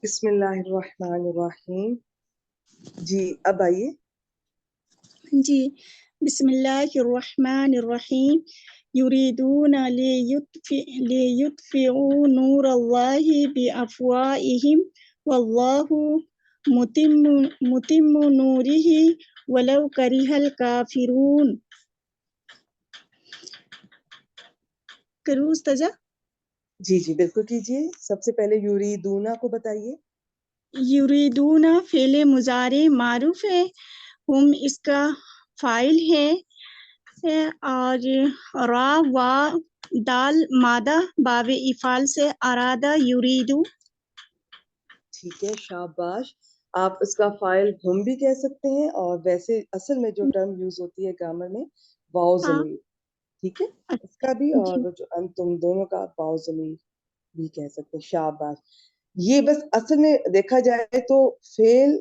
بسم اللہ الرحمن الرحیم. جی اب آئیے. جی بسم اللہ الرحمن الرحیم یریدون لیطفئوا نور اللہ بافواہہم واللہ متم نورہ ولو کرہ الکافرون. کروں استاذہ؟ جی جی بالکل کیجیے. سب سے پہلے یریدونا کو بتائیے. یریدون فعل مضارع معروف ہے، ہم اس کا فاعل ہے، اور را و دال مادہ باب افعال سے ارادہ یریدو. ٹھیک ہے شاباش. آپ اس کا فاعل ہم بھی کہہ سکتے ہیں، اور ویسے اصل میں جو ٹرم یوز ہوتی ہے گرامر میں واو ہاں ضمیر، ٹھیک ہے، اس کا بھی، جی اور جو انتم دونوں کا واو ضمیر بھی کہہ سکتے ہیں. شاباش. یہ بس اصل میں دیکھا جائے تو فعل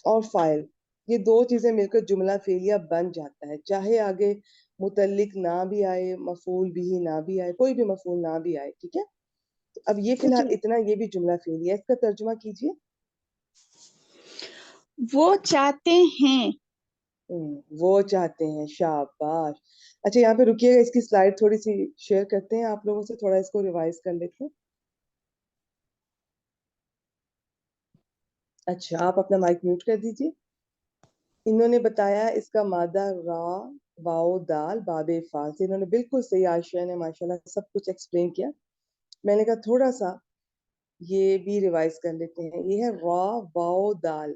اور فاعل یہ دو چیزیں مل کر جملہ فعلیہ بن جاتا ہے، چاہے آگے متعلق نہ بھی آئے، مفعول بھی نہ بھی آئے، کوئی بھی مفعول نہ بھی آئے. ٹھیک ہے، اب یہ فی الحال جی. اتنا، یہ بھی جملہ فعلیہ ہے. اس کا ترجمہ کیجیے. وہ چاہتے ہیں. وہ چاہتے ہیں. شاباش. اچھا یہاں پہ رکیے گا، اس کی سلائیڈ تھوڑی سی شیئر کرتے ہیں آپ لوگوں سے، تھوڑا اس کو ریوائز کر لیتے ہیں. اچھا آپ اپنا مائک میوٹ کر دیجیے. انہوں نے بتایا اس کا مادہ را واو دال باب فعال سے. انہوں نے بالکل صحیح، عائشہ نے ماشاءاللہ سب کچھ ایکسپلین کیا. میں نے کہا تھوڑا سا یہ بھی ریوائز کر لیتے ہیں. یہ ہے را واو دال،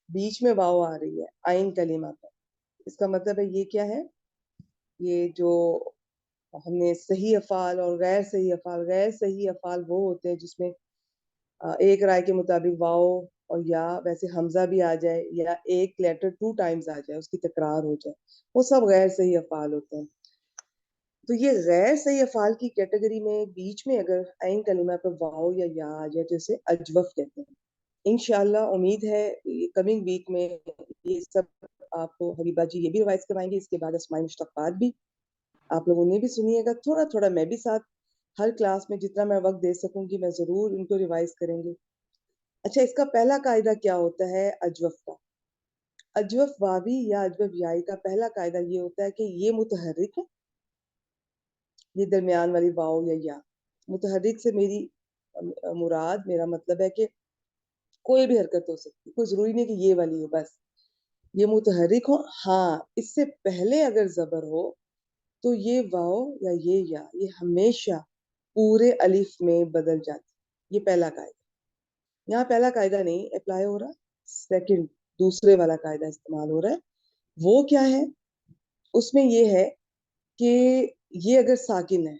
بیچ میں واو آ رہی ہے عین کلمہ پر. اس کا مطلب ہے یہ کیا ہے، یہ جو ہم نے صحیح افعال اور غیر صحیح افعال، غیر صحیح افعال وہ ہوتے ہیں جس میں ایک رائے کے مطابق واو اور یا ویسے حمزہ بھی آ جائے، یا ایک لیٹر 2 ٹائمز آ جائے، اس کی تکرار ہو جائے، وہ سب غیر صحیح افعال ہوتے ہیں. تو یہ غیر صحیح افعال کی کیٹیگری میں بیچ میں اگر عین کلمہ پر واو یا آ جائے تو اسے اجوف کہتے ہیں. انشاءاللہ امید ہے کمنگ ویک میں یہ سب آپ کو حبیبہ جی یہ بھی ریوائز کروائیں گے. اس کے بعد اسماء مشتقات بھی آپ لوگوں نے بھی سنیے گا، تھوڑا تھوڑا میں بھی ساتھ ہر کلاس میں جتنا میں وقت دے سکوں گی میں ضرور ان کو ریوائز کریں گے. اچھا اس کا پہلا قاعدہ کیا ہوتا ہے اجوف کا؟ اجوف واوی یا اجوف یائی کا پہلا قاعدہ یہ ہوتا ہے کہ یہ متحرک ہے. یہ درمیان والی واو یا متحرک سے میری مراد، میرا مطلب ہے کہ کوئی بھی حرکت ہو سکتی، کوئی ضروری نہیں کہ یہ والی ہو، بس یہ متحرک ہو. ہاں اس سے پہلے اگر زبر ہو تو یہ واو یا یہ ہمیشہ پورے الف میں بدل جاتی. یہ پہلا قاعدہ. یہاں پہلا قاعدہ نہیں اپلائی ہو رہا، سیکنڈ دوسرے والا قاعدہ استعمال ہو رہا ہے. وہ کیا ہے؟ اس میں یہ ہے کہ یہ اگر ساکن ہے،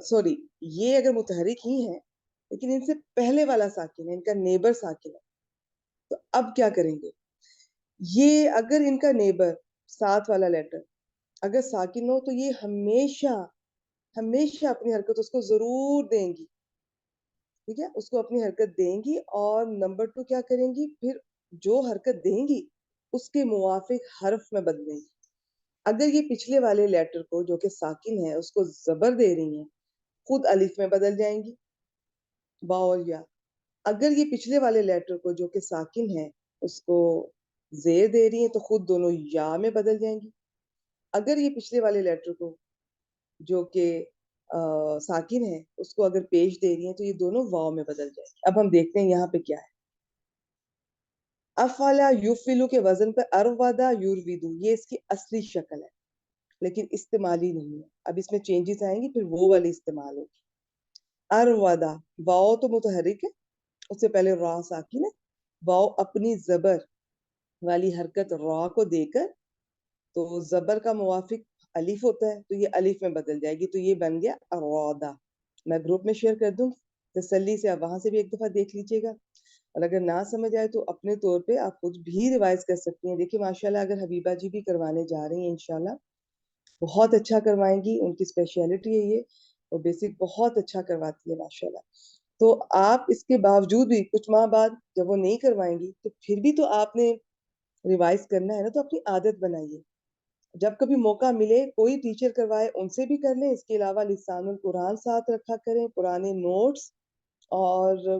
سوری یہ اگر متحرک ہی ہے لیکن ان سے پہلے والا ساکن ہے، ان کا نیبر ساکن ہے، تو اب کیا کریں گے؟ یہ اگر ان کا نیبر ساتھ والا لیٹر اگر ساکن ہو تو یہ ہمیشہ ہمیشہ اپنی حرکت اس کو ضرور دیں گی. ٹھیک ہے، اس کو اپنی حرکت دیں گی، اور نمبر 2 کیا کریں گی، پھر جو حرکت دیں گی اس کے موافق حرف میں بدلیں گی. اگر یہ پچھلے والے لیٹر کو جو کہ ساکن ہے اس کو زبر دے رہی ہیں، خود الف میں بدل جائیں گی با اور یا. اگر یہ پچھلے والے لیٹر کو جو کہ ساکن ہے اس کو زیر دے رہی ہیں تو خود دونوں یا میں بدل جائیں گی. اگر یہ پچھلے والے لیٹر کو جو کہ ساکن ہے اس کو اگر پیش دے رہی ہیں تو یہ دونوں واو میں بدل جائیں گی. اب ہم دیکھتے ہیں یہاں پہ کیا ہے. افعلا یفعلو کے وزن پہ ارودا یرویدو، یہ اس کی اصلی شکل ہے لیکن استعمالی نہیں ہے. اب اس میں چینجز آئیں گی، پھر وہ والی استعمال ہوگی. ارودا واو تو متحرک ہے، اس سے پہلے را ساکن ہے. واو اپنی زبر والی حرکت را کو دے کر، تو زبر کا موافق الف ہوتا ہے تو یہ الف میں بدل جائے گی، تو یہ بن گیا ارودا. میں گروپ میں شیئر کر دوں، تسلی سے آپ وہاں سے بھی ایک دفعہ دیکھ لیجیے گا، اور اگر نہ سمجھ آئے تو اپنے طور پہ آپ خود بھی ریوائز کر سکتی ہیں. دیکھیے ماشاءاللہ اگر حبیبہ جی بھی کروانے جا رہی ہیں انشاءاللہ بہت اچھا کروائیں گی، ان کی اسپیشلٹی ہے یہ، اور بیسک بہت اچھا کرواتی ہے ماشاءاللہ. تو آپ اس کے باوجود بھی کچھ ماہ بعد جب وہ نہیں کروائیں گی تو پھر بھی تو آپ نے ریوائز کرنا ہے نا، تو اپنی عادت بنائیے. جب کبھی موقع ملے کوئی ٹیچر کروائے ان سے بھی کر لیں. اس کے علاوہ لسان القرآن ساتھ رکھا کریں، پرانے نوٹس اور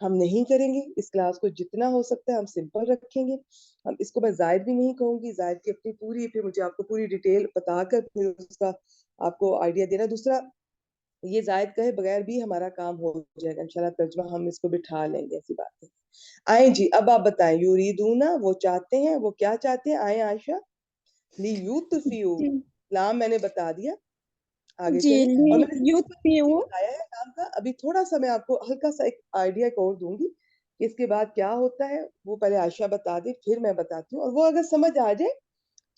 ہم نہیں کریں گے اس کلاس کو، جتنا ہو سکتا ہے ہم سمپل رکھیں گے. ہم اس کو میں زائد بھی نہیں کہوں گی، زائد کی اپنی پوری، پھر مجھے آپ کو پوری ڈیٹیل بتا کر پھر اس کا آپ کو آئیڈیا دینا. دوسرا یہ زائد کہے بغیر بھی ہمارا کام ہو جائے گا انشاءاللہ، ترجمہ ہم اس کو بٹھا لیں گے، ایسی بات ہے. آئیں جی اب آپ بتائیں. یریدونا وہ چاہتے ہیں، وہ کیا چاہتے ہیں؟ آئیں عائشہ. لیوتفیو، جی لام میں نے بتا دیا، آگے جی چلیں. اور میں نے یوت پہ وہ بتایا ہے نام کا. ابھی تھوڑا سا میں آپ کو ہلکا سا ایک آئیڈیا ایک اور دوں گی کہ اس کے بعد کیا ہوتا ہے. وہ پہلے عائشہ بتا دے پھر میں بتاتی ہوں، اور وہ اگر سمجھ آ جائے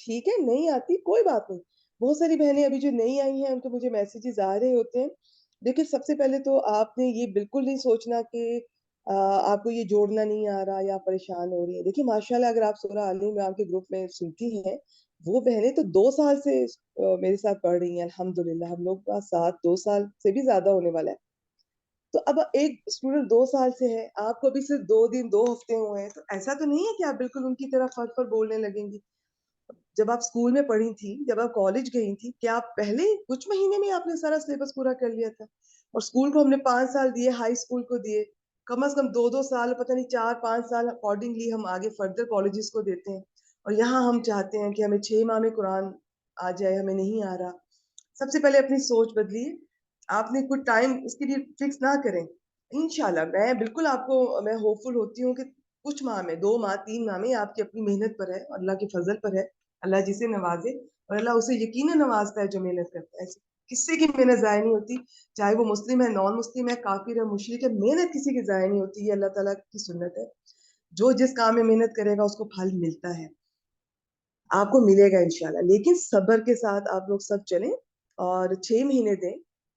ٹھیک ہے، نہیں آتی کوئی بات نہیں. بہت ساری بہنیں ابھی جو نہیں آئی ہیں ان کے مجھے میسیجز آ رہے ہوتے ہیں. دیکھیں سب سے پہلے تو آپ نے یہ بالکل نہیں سوچنا کہ آپ کو یہ جوڑنا نہیں آ رہا یا پریشان ہو رہی ہے. دیکھیں ماشاءاللہ اگر آپ سورہ آل عمران کے گروپ میں سنتی ہیں، وہ بہنیں تو 2 سال سے میرے ساتھ پڑھ رہی ہیں الحمدللہ. ہم لوگ کا ساتھ 2 سال سے بھی زیادہ ہونے والا ہے. تو اب ایک اسٹوڈنٹ 2 سال سے ہے، آپ کو ابھی صرف 2 دن 2 ہفتے ہوئے ہیں، تو ایسا تو نہیں ہے کہ آپ بالکل ان کی طرح فرق پر بولنے لگیں گی. جب آپ اسکول میں پڑھی تھی، جب آپ کالج گئی تھی، کیا آپ پہلے کچھ مہینے میں آپ نے سارا سلیبس پورا کر لیا تھا؟ اور اسکول کو ہم نے 5 سال دیے، ہائی اسکول کو دیے، کم از کم 2 2 سال، پتہ نہیں 4 5 سال اکارڈنگلی ہم آگے فردر کالجز کو دیتے ہیں. اور یہاں ہم چاہتے ہیں کہ ہمیں 6 ماہ میں قرآن آ جائے، ہمیں نہیں آ رہا. سب سے پہلے اپنی سوچ بدلیے. آپ نے کوئی ٹائم اس کے لیے فکس نہ کریں. انشاءاللہ میں بالکل آپ کو میں ہوپ فل ہوتی ہوں کہ کچھ ماہ میں، 2 ماہ 3 ماہ میں، آپ کی اپنی محنت پر ہے، اللہ کے فضل پر ہے. اللہ جسے نوازے، اور اللہ اسے یقیناً نوازتا ہے جو محنت کرتا ہے. کسی کی محنت ضائع نہیں ہوتی، چاہے وہ مسلم ہے، نان مسلم ہے، کافر ہے، مشرک ہے. محنت کسی کی ضائع نہیں ہوتی، یہ اللہ تعالیٰ کی سنت ہے. جو جس کام میں محنت کرے گا اس کو پھل ملتا ہے، آپ کو ملے گا انشاءاللہ. لیکن صبر کے ساتھ آپ لوگ سب چلیں، اور 6 مہینے دیں،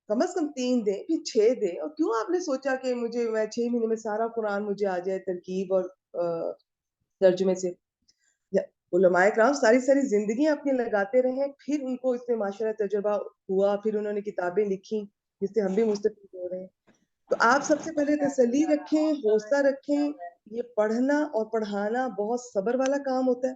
کم از کم 3 دیں، پھر 6 دیں. اور کیوں آپ نے سوچا کہ میں 6 مہینے میں سارا قرآن مجھے آ جائے ترکیب اور ترجمے سے؟ علماء کرام ساری ساری زندگیاں اپنی لگاتے رہے، پھر ان کو اس میں معاشرہ تجربہ ہوا، پھر انہوں نے کتابیں لکھی جس سے ہم بھی مستفید ہو رہے ہیں. تو آپ سب سے پہلے تسلی رکھیں، حوصلہ رکھیں. یہ پڑھنا اور پڑھانا بہت صبر والا کام ہوتا ہے،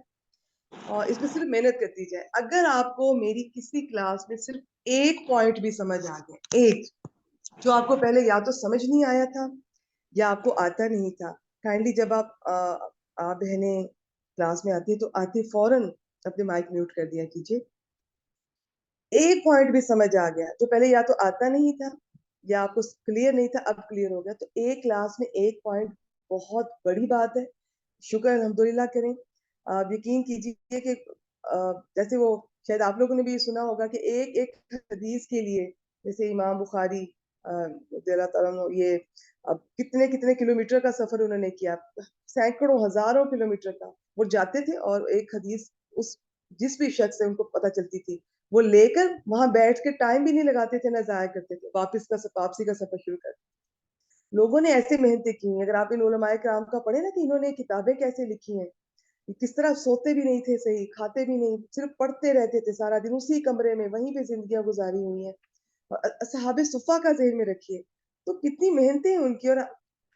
اور اس میں صرف محنت کرتی جائے. اگر آپ کو میری کسی کلاس میں صرف ایک پوائنٹ بھی سمجھ آ گیا، ایک جو آپ کو پہلے یا تو سمجھ نہیں آیا تھا یا آپ کو آتا نہیں تھا، کائنڈلی جب آپ بہنیں کلاس میں آتی ہیں تو آتے فوراً اپنے مائک میوٹ کر دیا کیجیے. ایک پوائنٹ بھی سمجھ آ گیا جو پہلے یا تو آتا نہیں تھا یا آپ کو کلیئر نہیں تھا، اب کلیئر ہو گیا، تو ایک کلاس میں ایک پوائنٹ بہت بڑی بات ہے. شکر الحمدللہ کریں. آپ یقین کیجیے کہ جیسے وہ شاید آپ لوگوں نے بھی سنا ہوگا کہ ایک ایک حدیث کے لیے، جیسے امام بخاری رضی اللہ تعالیٰ عنہ، یہ اب کتنے کتنے کلومیٹر کا سفر انہوں نے کیا، سینکڑوں ہزاروں کلومیٹر کا. وہ جاتے تھے اور ایک حدیث اس جس بھی شخص سے ان کو پتہ چلتی تھی وہ لے کر وہاں بیٹھ کے ٹائم بھی نہیں لگاتے تھے، نہ ضائع کرتے تھے، واپسی کا سفر شروع کرتے. لوگوں نے ایسے محنتیں کی ہیں. اگر آپ ان علماء کرام کا پڑھیں نا کہ انہوں نے کتابیں کیسے لکھی ہیں، کس طرح سوتے بھی نہیں تھے صحیح، کھاتے بھی نہیں، صرف پڑھتے رہتے تھے سارا دن اسی کمرے میں، وہیں پہ زندگیاں گزاری ہوئی ہیں. اصحاب صفا کا ذہن میں رکھیے تو کتنی محنتیں ہیں ان کی. اور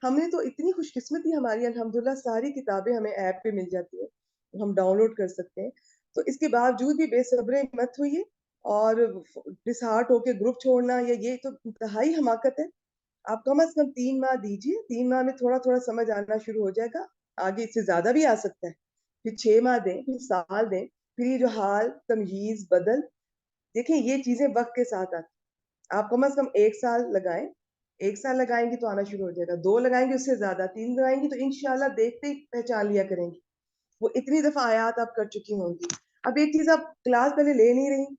ہم نے تو اتنی خوش قسمتی ہماری الحمدللہ، ساری کتابیں ہمیں ایپ پہ مل جاتی ہیں، ہم ڈاؤن لوڈ کر سکتے ہیں. تو اس کے باوجود بھی بے صبرے مت ہوئیے اور ڈس ہارٹ ہو کے گروپ چھوڑنا، یا یہ تو انتہائی حماقت ہے. آپ کم از کم 3 ماہ دیجیے، 3 ماہ میں تھوڑا تھوڑا سمجھ آنا شروع ہو جائے گا. آگے اس سے زیادہ بھی آ سکتا ہے. پھر 6 ماہ دیں، پھر سال دیں، پھر یہ جو حال تمیز بدل، دیکھیں یہ چیزیں وقت کے ساتھ آتی. آپ کم از کم 1 سال لگائیں، 1 سال لگائیں گی تو آنا شروع ہو جائے گا، 2 لگائیں گے اس سے زیادہ، 3 لگائیں گی تو انشاءاللہ دیکھتے ہی پہچان لیا کریں گی. وہ اتنی دفعہ آیات آپ کر چکی ہوں گی. اب ایک چیز آپ کلاس پہلے لے نہیں رہی،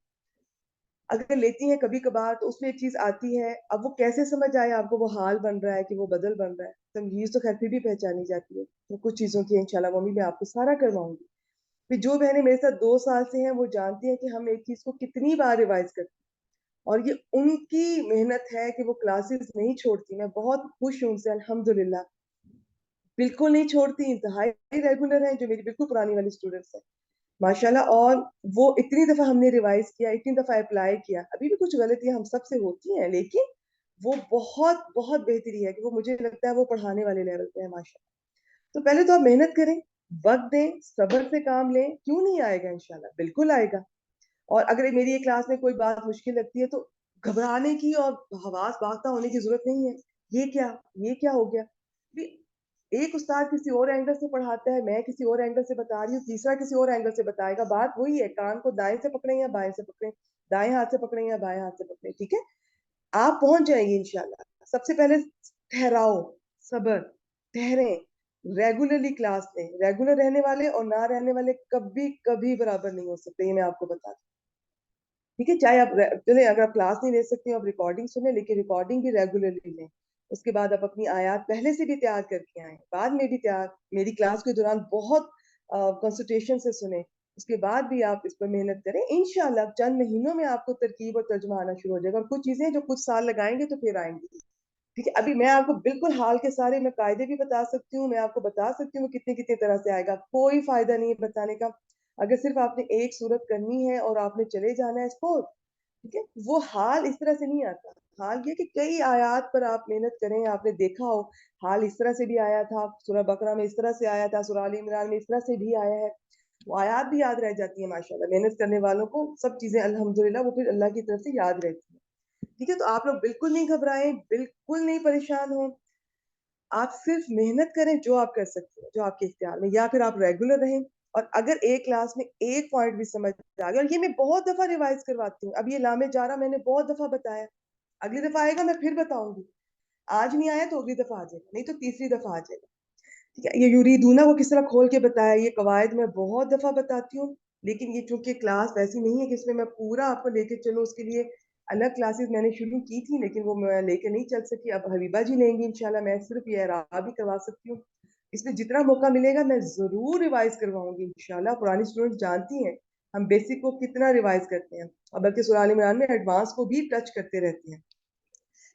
اگر لیتی ہیں کبھی کبھار تو اس میں ایک چیز آتی ہے، اب وہ کیسے سمجھ آئے آپ کو، وہ حال بن رہا ہے کہ وہ بدل بن رہا ہے. تمہیز تو خیر پھر بھی پہچانی جاتی ہے. تو کچھ چیزوں کی انشاءاللہ ممی میں آپ کو سارا کرواؤں گی. پھر جو بہنیں میرے ساتھ 2 سال سے ہیں وہ جانتی ہیں کہ ہم ایک چیز کو کتنی بار ریوائز کرتے ہیں، اور یہ ان کی محنت ہے کہ وہ کلاسز نہیں چھوڑتی. میں بہت خوش ہوں ان سے الحمدللہ، بالکل نہیں چھوڑتی، انتہائی ریگولر ہیں، جو میری بالکل پرانی والی اسٹوڈنٹس ہیں ماشاءاللہ. اور وہ اتنی دفعہ ہم نے ریوائز کیا، اتنی دفعہ اپلائی کیا. ابھی بھی کچھ غلطیاں ہم سب سے ہوتی ہیں، لیکن وہ بہت بہت بہتری ہے کہ وہ مجھے لگتا ہے وہ پڑھانے والے لیول پہ ہے ماشاءاللہ. تو پہلے تو آپ محنت کریں، وقت دیں، صبر سے کام لیں. کیوں نہیں آئے گا؟ انشاءاللہ بالکل آئے گا. اور اگر میری ایک کلاس میں کوئی بات مشکل لگتی ہے تو گھبرانے کی اور حواس باختہ ہونے کی ضرورت نہیں ہے. یہ کیا ہو گیا، ایک استاد کسی اور اینگل سے پڑھاتا ہے, میں کسی اور اینگل سے بتا رہی ہوں, تیسرا کسی اور اینگل سے بتائے گا. بات وہی ہے, کان کو دائیں سے پکڑیں یا بائیں سے پکڑیں, دائیں ہاتھ سے پکڑیں یا بائیں ہاتھ سے پکڑیں. ٹھیک ہے, آپ پہنچ جائیں گے انشاءاللہ. سب سے پہلے ٹھہراؤ, صبر, ٹھہریں, ریگولرلی کلاس لیں. ریگولر رہنے والے اور نہ رہنے والے کبھی کبھی برابر نہیں ہو سکتے, یہ میں آپ کو بتا دوں. ٹھیک ہے, چاہے آپ چلیں اگر آپ کلاس نہیں لے سکتے آپ ریکارڈنگ سنیں, لیکن ریکارڈنگ بھی ریگولرلی لیں. اس کے بعد آپ اپنی آیات پہلے سے بھی تیار کر کے آئیں, بعد میں بھی تیار, میری کلاس کے دوران بہت کنسنٹریشن سے سنیں, اس کے بعد بھی آپ اس پر محنت کریں. انشاءاللہ چند مہینوں میں آپ کو ترکیب اور ترجمہ آنا شروع ہو جائے گا, اور کچھ چیزیں جو کچھ سال لگائیں گے تو پھر آئیں گی. ٹھیک ہے, ابھی میں آپ کو بالکل حال کے سارے میں قاعدے بھی بتا سکتی ہوں, میں آپ کو بتا سکتی ہوں کتنی کتنی طرح سے آئے گا, کوئی فائدہ نہیں ہے بتانے کا. اگر صرف آپ نے ایک صورت کرنی ہے اور آپ نے چلے جانا ہے اس کو, ٹھیک ہے, وہ حال اس طرح سے نہیں آتا. حال یہ کہ کئی آیات پر آپ محنت کریں, آپ نے دیکھا ہو حال اس طرح سے بھی آیا تھا, سورہ بقرہ میں اس طرح سے آیا تھا, سورہ آل عمران میں اس طرح سے بھی آیا ہے. وہ آیات بھی یاد رہ جاتی ہیں ماشاءاللہ, محنت کرنے والوں کو سب چیزیں الحمدللہ وہ پھر اللہ کی طرف سے یاد رہتی ہیں. ٹھیک ہے, تو آپ لوگ بالکل نہیں گھبرائیں, بالکل نہیں پریشان ہوں, آپ صرف محنت کریں جو آپ کر سکتے ہیں, جو آپ کے اختیار میں, یا پھر آپ ریگولر رہیں. اور اگر ایک کلاس میں ایک پوائنٹ بھی سمجھ آ گیا, اور یہ میں بہت دفعہ ریوائز کرواتی ہوں, اب یہ لام جارہ میں نے بہت دفعہ بتایا, اگلی دفعہ آئے گا میں پھر بتاؤں گی, آج نہیں آیا تو اگلی دفعہ آ جائے گا, نہیں تو تیسری دفعہ آ جائے گا. ٹھیک ہے, یہ یریدون وہ کس طرح کھول کے بتایا, یہ قواعد میں بہت دفعہ بتاتی ہوں, لیکن یہ چونکہ کلاس ویسی نہیں ہے کہ اس میں میں پورا آپ کو لے کے چلوں, اس کے لیے الگ کلاسز میں نے شروع کی تھی لیکن وہ میں لے کے نہیں چل سکی. اب حبیبہ جی لیں گی انشاءاللہ, میں صرف یہ اعراب بھی کروا سکتی ہوں. اس میں جتنا موقع ملے گا میں ضرور ریوائز کرواؤں گی انشاءاللہ. پرانی اسٹوڈنٹ جانتی ہیں ہم بیسک کو کتنا ریوائز کرتے ہیں, اور بلکہ سورہ آل عمران میں ایڈوانس کو بھی ٹچ کرتے رہتے ہیں.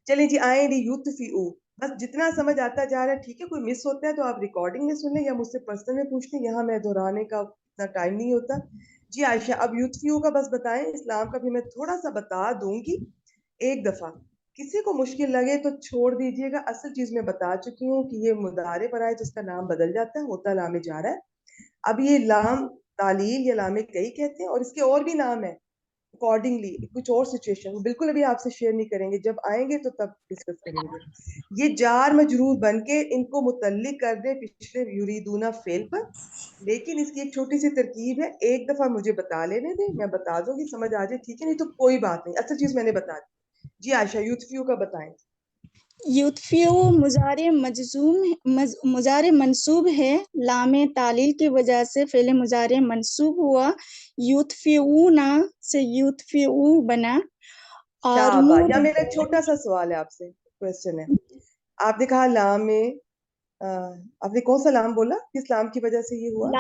چلیں جی, آئیں لی یطفئوا, بس جتنا سمجھ آتا جا رہا ہے. ٹھیک ہے, کوئی مس ہوتا ہے تو آپ ریکارڈنگ میں سن لیں یا مجھ سے پرسنل میں پوچھ لیں, یہاں میں دہرانے کا اتنا ٹائم نہیں ہوتا. جی عائشہ, اب یطفئوا کا بس بتائیں, اسلام کا بھی میں تھوڑا سا بتا دوں گی ایک دفعہ. کسی کو مشکل لگے تو چھوڑ دیجئے گا, اصل چیز میں بتا چکی ہوں کہ یہ مضارع پر آئے جس کا نام بدل جاتا ہے, ہوتا لام جارہ ہے. اب یہ لام تعلیل یا لام کئی کہتے ہیں, اور اس کے اور بھی نام ہے اکارڈنگلی, کچھ اور سچویشن بالکل ابھی آپ سے شیئر نہیں کریں گے, جب آئیں گے تو تب ڈسکس کریں گے. یہ جار مجرور بن کے ان کو متعلق کر دیں پچھلے یریدون فعل پر, لیکن اس کی ایک چھوٹی سی ترکیب ہے, ایک دفعہ مجھے بتا لینے دیں, میں بتا دوں گی, سمجھ آ جائے ٹھیک ہے, نہیں تو کوئی بات نہیں, اصل چیز میں نے بتا دی. جی عائشہ, یطفئوا کا بتائیں. یطفئوا مضارع منصوب ہے, لام تعلیل کی وجہ سے فعل مضارع منصوب ہوا. یطفئون سے یطفئوا بنا. اور شابہ, منہ یا میرا ایک چھوٹا سا سوال ہے آپ سے, کوشچن ہے. آپ نے کہا لام میں, آپ نے کون سا لام بولا, کس لام کی وجہ سے یہ ہوا؟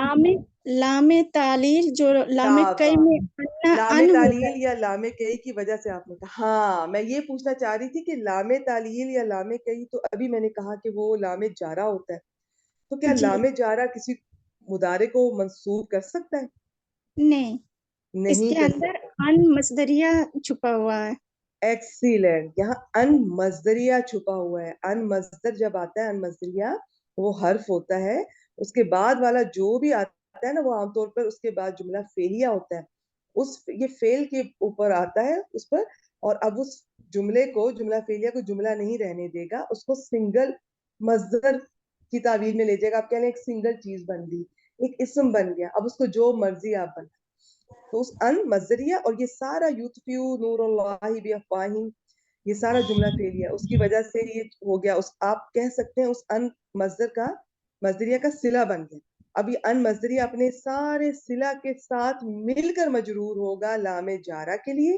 لام تعلیل جو لام کئی شابہ, میں لام ان ہوتا تعلیل ہے. یا لام کئی کی وجہ سے آپ نے کہا. ہاں, میں یہ پوچھنا چاہ رہی تھی کہ لام تعلیل یا لام کئی, تو ابھی میں نے کہا کہ وہ لام جارہ ہوتا ہے, تو کیا جی لام جارہ کسی مضارع کو منصوب کر سکتا ہے؟ نہیں, اس نہیں کے کر اندر سکتا. ان مصدریہ چھپا ہوا ہے. ایکسیلنٹ, یہاں ان مصدریہ چھپا ہوا ہے. ان مصدر جب آتا ہے, ان مصدریہ وہ حرف ہوتا ہے, اس کے بعد والا جو بھی آتا ہے نا, وہ عام طور پر اس کے بعد جملہ فعلیہ ہوتا ہے, یہ فعل کے اوپر آتا ہے اس پر, اور اب اس جملے کو, جملہ فعلیہ کو جملہ نہیں رہنے دے گا, اس کو سنگل مصدر کی تعبیر میں لے جائے گا. آپ کہنے ایک سنگل چیز بن گئی, ایک اسم بن گیا, اب اس کو جو مرضی آپ بنا. تو اس ان مصدریہ, اور یہ سارا یطفئوا نور اللہ بافواہہم, یہ سارا جملہ فعلیہ, اس کی وجہ سے یہ ہو گیا. آپ کہہ سکتے ہیں اس ان مصدریہ کا صلہ بن گیا. اب یہ ان مصدریہ اپنے سارے صلہ کے ساتھ مل کر مجرور ہوگا لام جارہ کے لیے,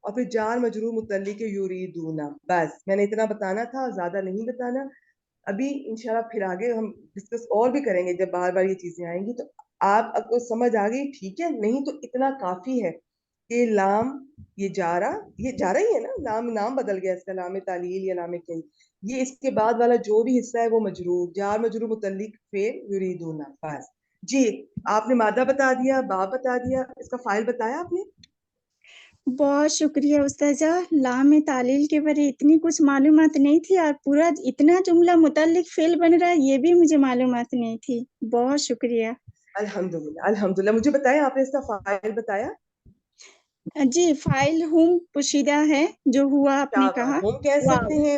اور پھر جار مجرور متعلق یریدون. بس میں نے اتنا بتانا تھا, زیادہ نہیں بتانا. ابھی انشاءاللہ پھر آگے ہم ڈسکس اور بھی کریں گے جب بار بار یہ چیزیں آئیں گی. تو آپ کو سمجھ آ گئی, ٹھیک ہے, نہیں تو اتنا کافی ہے کہ لام یہ جارہ ہی ہے نا, نام بدل گیا اس کا, لام تعلیل یا لام کئی, یہ اس کے بعد والا جو بھی حصہ ہے وہ مجرور, جار مجرور متعلق فعل یریدون. بس جی, آپ نے مادہ بتا دیا, باب بتا دیا, اس کا فائل بتایا آپ نے. بہت شکریہ استاذہ, لام تعلیل کے بارے اتنی کچھ معلومات نہیں تھی, اور پورا اتنا جملہ متعلق فعل بن رہا ہے یہ بھی مجھے معلومات نہیں تھی. بہت شکریہ. الحمدللہ الحمدللہ. مجھے بتائیں, آپ نے اس کا فائل بتایا. جی, فائل ہم پوشیدہ ہے, جو ہوا آپ نے شاباش, کہا. ہم کہہ واو سکتے ہیں,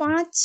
5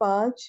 5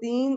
3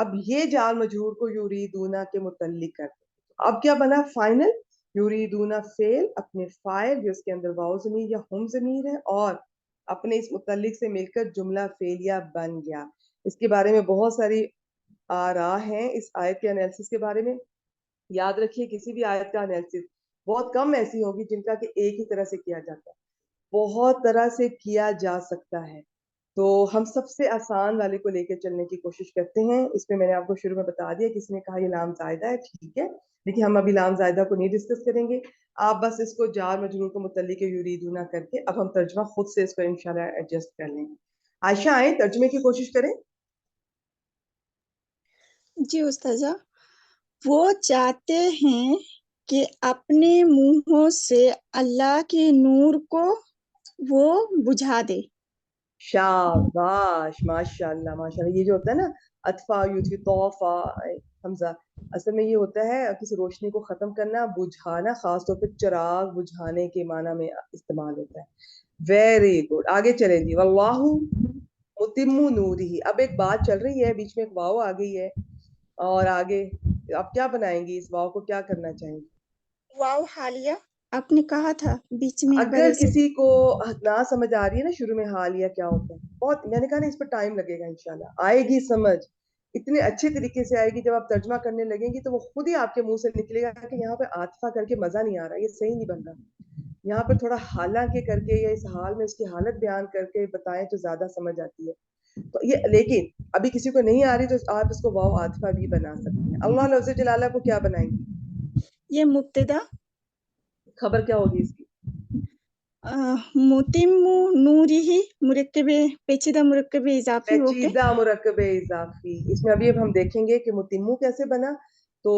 اب یہ جار مجرور کو یریدونا کے متعلق کرتے ہیں. اب کیا بنا فائنل؟ یریدونا فعل اپنے فاعل جو اس کے اندر واو ضمیر یا ہم ضمیر ہے اور اپنے اس متعلق سے مل کر جملہ فعلیہ بن گیا. اس کے بارے میں بہت ساری آراء ہیں اس آیت کے انالیسس کے بارے میں. یاد رکھیے کسی بھی آیت کا انالیسس بہت کم ایسی ہوگی جن کا کہ ایک ہی طرح سے کیا جاتا ہے. بہت طرح سے کیا جا سکتا ہے. تو ہم سب سے آسان والے کو لے کے چلنے کی کوشش کرتے ہیں. اس میں نے آپ کو شروع میں بتا دیا, کسی نے کہا یہ لام زائدہ ہے, ٹھیک ہے, لیکن ہم ابھی لام زائدہ کو نہیں ڈسکس کریں گے. آپ بس اس کو جار مجرور کو متعلق یریدونا کر کے اب ہم ترجمہ خود سے اس کو انشاءاللہ ایڈجسٹ کر لیں گے. عائشہ آئیں ترجمے کی کوشش کریں. جی استاذہ. وہ چاہتے ہیں کہ اپنے منہوں سے اللہ کے نور کو وہ بجھا دے. شاباش, ماشاءاللہ ماشاءاللہ. یہ جو ہوتا ہے نا اطفا یوتفی توفا حمزہ, اصل میں یہ ہوتا ہے کسی روشنی کو ختم کرنا, بجھانا, خاص طور پہ چراغ بجھانے کے معنی میں استعمال ہوتا ہے. ویری گڈ, آگے چلیں جی. واللہ متم نورہ. اب ایک بات چل رہی ہے, بیچ میں ایک واو آ گئی ہے, اور آگے آپ کیا بنائیں گی, اس واو کو کیا کرنا چاہیں گی؟ واو حالیہ آپ نے کہا تھا بیچ میں اگر اگر ایسے کسی کو نہ سمجھ آ رہی ہے نا شروع میں حالیہ کیا ہوتا ہے, بہت میں نے کہا نا اس پر ٹائم لگے گا, انشاءاللہ آئے گی سمجھ, اتنے اچھے طریقے سے آئے گی. جب آپ ترجمہ کرنے لگیں گی تو وہ خود ہی آپ کے منہ سے نکلے گا کہ یہاں پہ عاطفہ کر کے مزہ نہیں آ رہا, یہ صحیح نہیں بن رہا. یہاں پر تھوڑا حالانکہ کر کے یا اس حال میں اس کی حالت بیان کر کے بتائیں تو زیادہ سمجھ آتی ہے. تو یہ لیکن ابھی کسی کو نہیں آ رہی تو آپ اس کو واو عاطفہ بھی بنا سکتے ہیں. اللہ لفظ جلالہ کو کیا بنائیں گی؟ یہ مبتدا, خبر کیا ہوگی اس کی؟ متم نورہ مرکب پیچیدہ مرکب اضافی ہو کے. پیچیدہ مرکب اضافی. اس میں ابھی اب ہم دیکھیں گے کہ متمو کیسے بنا. تو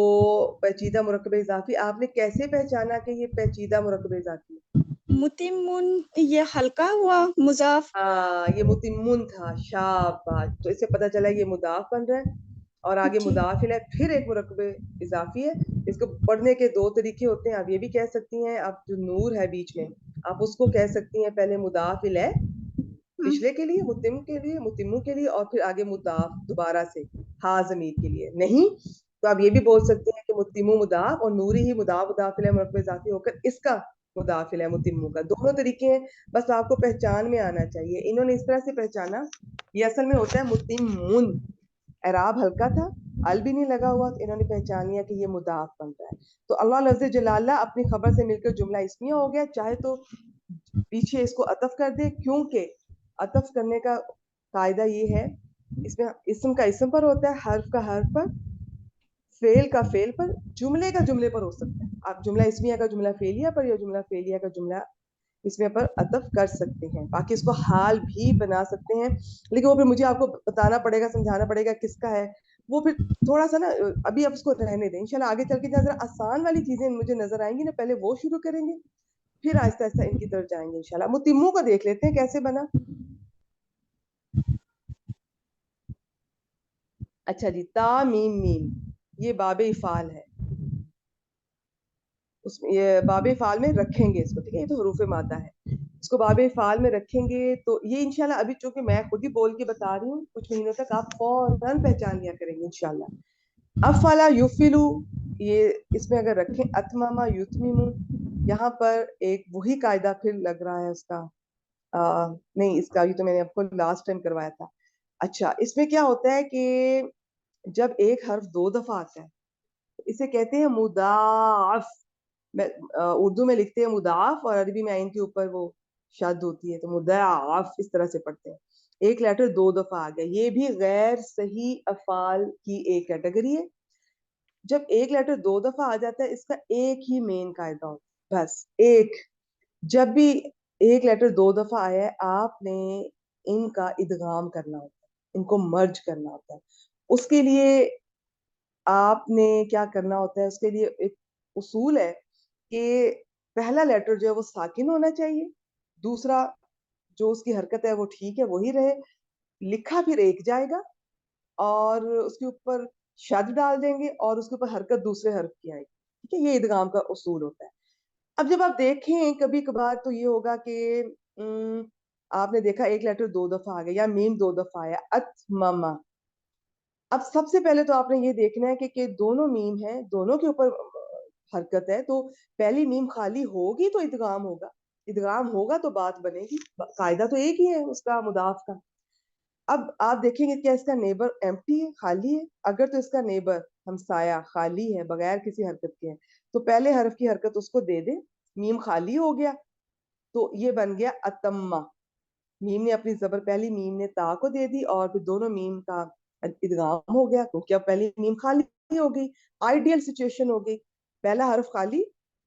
پیچیدہ مرکب اضافی آپ نے کیسے پہچانا کہ یہ پیچیدہ مرکب اضافی ہے؟ متمن یہ ہلکا ہوا مضاف. یہ متمن تھا, شاباش. تو اس سے پتہ چلا یہ مضاف بن رہا ہے اور آگے جی. مضاف ہے, پھر ایک مرکب اضافی ہے. اس کو پڑھنے کے دو طریقے ہوتے ہیں. آپ یہ بھی کہہ سکتی ہیں, آپ جو نور ہے بیچ میں آپ اس کو کہہ سکتی ہیں پہلے مضاف الیہ پچھلے کے لیے, متم کے لیے, متمو کے لیے, اور پھر آگے مضاف دوبارہ سے ہا ضمیر کے لیے. نہیں تو آپ یہ بھی بول سکتے ہیں کہ متمو مضاف اور نوری ہی مضاف مضاف الیہ مرکب اضافی ہو کر اس کا مضاف الیہ متمو کا. دونوں طریقے ہیں, بس آپ کو پہچان میں آنا چاہیے. انہوں نے اس طرح سے پہچانا, یہ اصل میں ہوتا ہے متمن, اعراب ہلکا تھا, ال بھی نہیں لگا ہوا, انہوں نے پہچان لیا کہ یہ مضاف بن رہا ہے. تو اللہ لفظ جلالہ اپنی خبر سے مل کر جملہ اسمیہ ہو گیا. چاہے تو پیچھے اس کو عطف کر دے, کیونکہ عطف کرنے کا قاعدہ یہ ہے, اس میں اسم کا اسم پر ہوتا ہے, حرف کا حرف پر, فعل کا فعل پر, جملے کا جملے پر ہو سکتا ہے. آپ جملہ اسمیہ کا جملہ فعلیہ پر یا جملہ فعلیہ کا جملہ اسمیہ پر عطف کر سکتے ہیں. باقی اس کو حال بھی بنا سکتے ہیں, لیکن وہ پھر مجھے آپ کو بتانا پڑے گا, سمجھانا پڑے گا کس کا ہے. وہ پھر تھوڑا سا نا ابھی آپ اس کو رہنے دیں, انشاءاللہ آگے چل کے ذرا آسان والی چیزیں مجھے نظر آئیں گی نا, پہلے وہ شروع کریں گے پھر آہستہ آہستہ ان کی طرف جائیں گے انشاءاللہ. متمو کو دیکھ لیتے ہیں کیسے بنا. اچھا جی, تا میم میم یہ باب افعال ہے, اس میں یہ باب افعال میں رکھیں گے اس کو, ٹھیک ہے, یہ تو حروف مادہ ہے, اس کو باب افعال میں رکھیں گے. تو یہ انشاءاللہ ابھی چونکہ میں خود ہی بول کے بتا رہی ہوں, کچھ مہینوں تک آپ فوراً پہچان لیا کریں گے انشاءاللہ. افعلا یفعلو, یہ اس میں اگر رکھیں اتمما یتممو, یہاں پر ایک وہی قاعدہ پھر لگ رہا ہے اس کا, نہیں اس کا یہ تو میں نے آپ کو لاسٹ ٹائم کروایا تھا. اچھا, اس میں کیا ہوتا ہے کہ جب ایک حرف دو دفعہ آتا ہے اسے کہتے ہیں مضاعف. اردو میں لکھتے ہیں مضاعف اور عربی میں عین کے اوپر وہ شد ہوتی ہے, تو مضاعف اس طرح سے پڑھتے ہیں. ایک لیٹر دو دفعہ آ گیا, یہ بھی غیر صحیح افعال کی ایک کیٹیگری ہے. جب ایک لیٹر دو دفعہ آ جاتا ہے اس کا ایک ہی مین قاعدہ ہوتا ہے, بس ایک. جب بھی ایک لیٹر دو دفعہ آیا ہے آپ نے ان کا ادغام کرنا ہوتا ہے, ان کو مرج کرنا ہوتا ہے. اس کے لیے آپ نے کیا کرنا ہوتا ہے, اس کے لیے ایک اصول ہے کہ پہلا لیٹر جو ہے وہ ساکن ہونا چاہیے, دوسرا جو اس کی حرکت ہے وہ ٹھیک ہے وہی رہے, لکھا پھر ایک جائے گا اور اس کے اوپر شد ڈال دیں گے اور اس کے اوپر حرکت دوسرے حرف کی آئے گی, ٹھیک ہے. یہ ادغام کا اصول ہوتا ہے. اب جب آپ دیکھیں کبھی کبھار تو یہ ہوگا کہ آپ نے دیکھا ایک لیٹر دو دفعہ آ گیا یا میم دو دفعہ آیا, اتمما, اب سب سے پہلے تو آپ نے یہ دیکھنا ہے کہ دونوں میم ہیں, دونوں کے اوپر حرکت ہے, تو پہلی میم خالی ہوگی تو ادغام ہوگا, ادغام ہوگا تو بات بنے گی, قاعدہ تو ایک ہی ہے اس کا مضاف کا. اب آپ دیکھیں گے کیا اس کا نیبر ایمپٹی ہے, خالی ہے؟ اگر تو اس کا نیبر ہمسایہ خالی ہے بغیر کسی حرکت کے ہے تو پہلے حرف کی حرکت اس کو دے دیں, میم خالی ہو گیا تو یہ بن گیا اتمہ. میم نے اپنی زبر پہلی میم نے تا کو دے دی اور پھر دونوں میم کا ادغام ہو گیا کیونکہ اب پہلی میم خالی ہو گئی. آئیڈیل سچویشن ہو گئی, پہلا حرف خالی,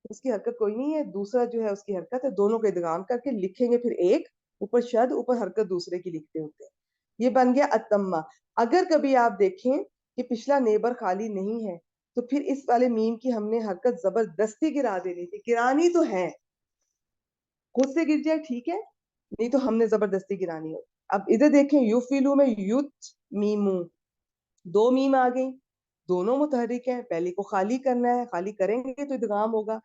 اس کی حرکت کوئی نہیں ہے, دوسرا جو ہے اس کی حرکت ہے, دونوں کو ادغام کر کے لکھیں گے, پھر ایک اوپر شد اوپر حرکت دوسرے کی لکھتے ہوتے ہیں. یہ بن گیا اتمہ. اگر کبھی آپ دیکھیں کہ پچھلا نیبر خالی نہیں ہے تو پھر اس والے میم کی ہم نے حرکت زبردستی گرا دینی تھی, گرانی تو ہے, خود سے گر جائے ٹھیک ہے, نہیں تو ہم نے زبردستی گرانی ہو. اب ادھر دیکھیں یوفیلو میں یوت میمو, دو میم آ گئی, دونوں متحرک ہیں, پہلی کو خالی کرنا ہے, خالی کریں گے تو ادغام ہوگا.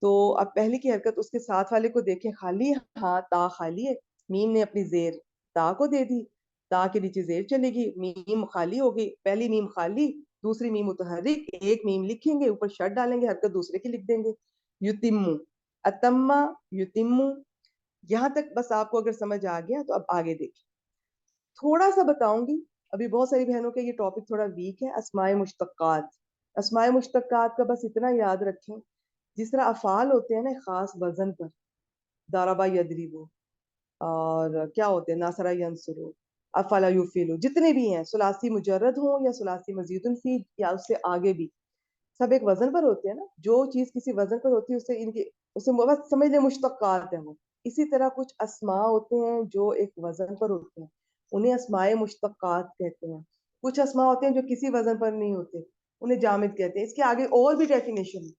تو اب پہلی کی حرکت اس کے ساتھ والے کو دیکھیں, خالی, ہاں تا خالی ہے, میم نے اپنی زیر تا کو دے دی, تا کے نیچے زیر چلے گی, میم خالی ہو گئی, پہلی میم خالی دوسری میم متحرک, ایک میم لکھیں گے اوپر شد ڈالیں گے, حرکت دوسرے کی لکھ دیں گے. یتمو, اتمہ یتمو. یہاں تک بس آپ کو اگر سمجھ آ گیا تو اب آگے دیکھیں, تھوڑا سا بتاؤں گی. ابھی بہت ساری بہنوں کے یہ ٹاپک تھوڑا ویک ہے, اسماء مشتقات. اسماء مشتقات کا بس اتنا یاد رکھیں, جس طرح افعال ہوتے ہیں نا خاص وزن پر, ضربا یضربو, اور کیا ہوتے ہیں ناصرہ ینصرو, افعل یفعلو, جتنے بھی ہیں ثلاثی مجرد ہوں یا ثلاثی مزید الفی یا اس سے آگے بھی, سب ایک وزن پر ہوتے ہیں نا. جو چیز کسی وزن پر ہوتی ہے اسے ان کی اسے بس سمجھ لیں مشتقات ہیں وہ. اسی طرح کچھ اسماء ہوتے ہیں جو ایک وزن پر ہوتے ہیں, انہیں اسماء مشتقات کہتے ہیں. کچھ اسماء ہوتے ہیں جو کسی وزن پر نہیں ہوتے, انہیں جامد کہتے ہیں. اس کے آگے اور بھی ڈیفینیشن ہے,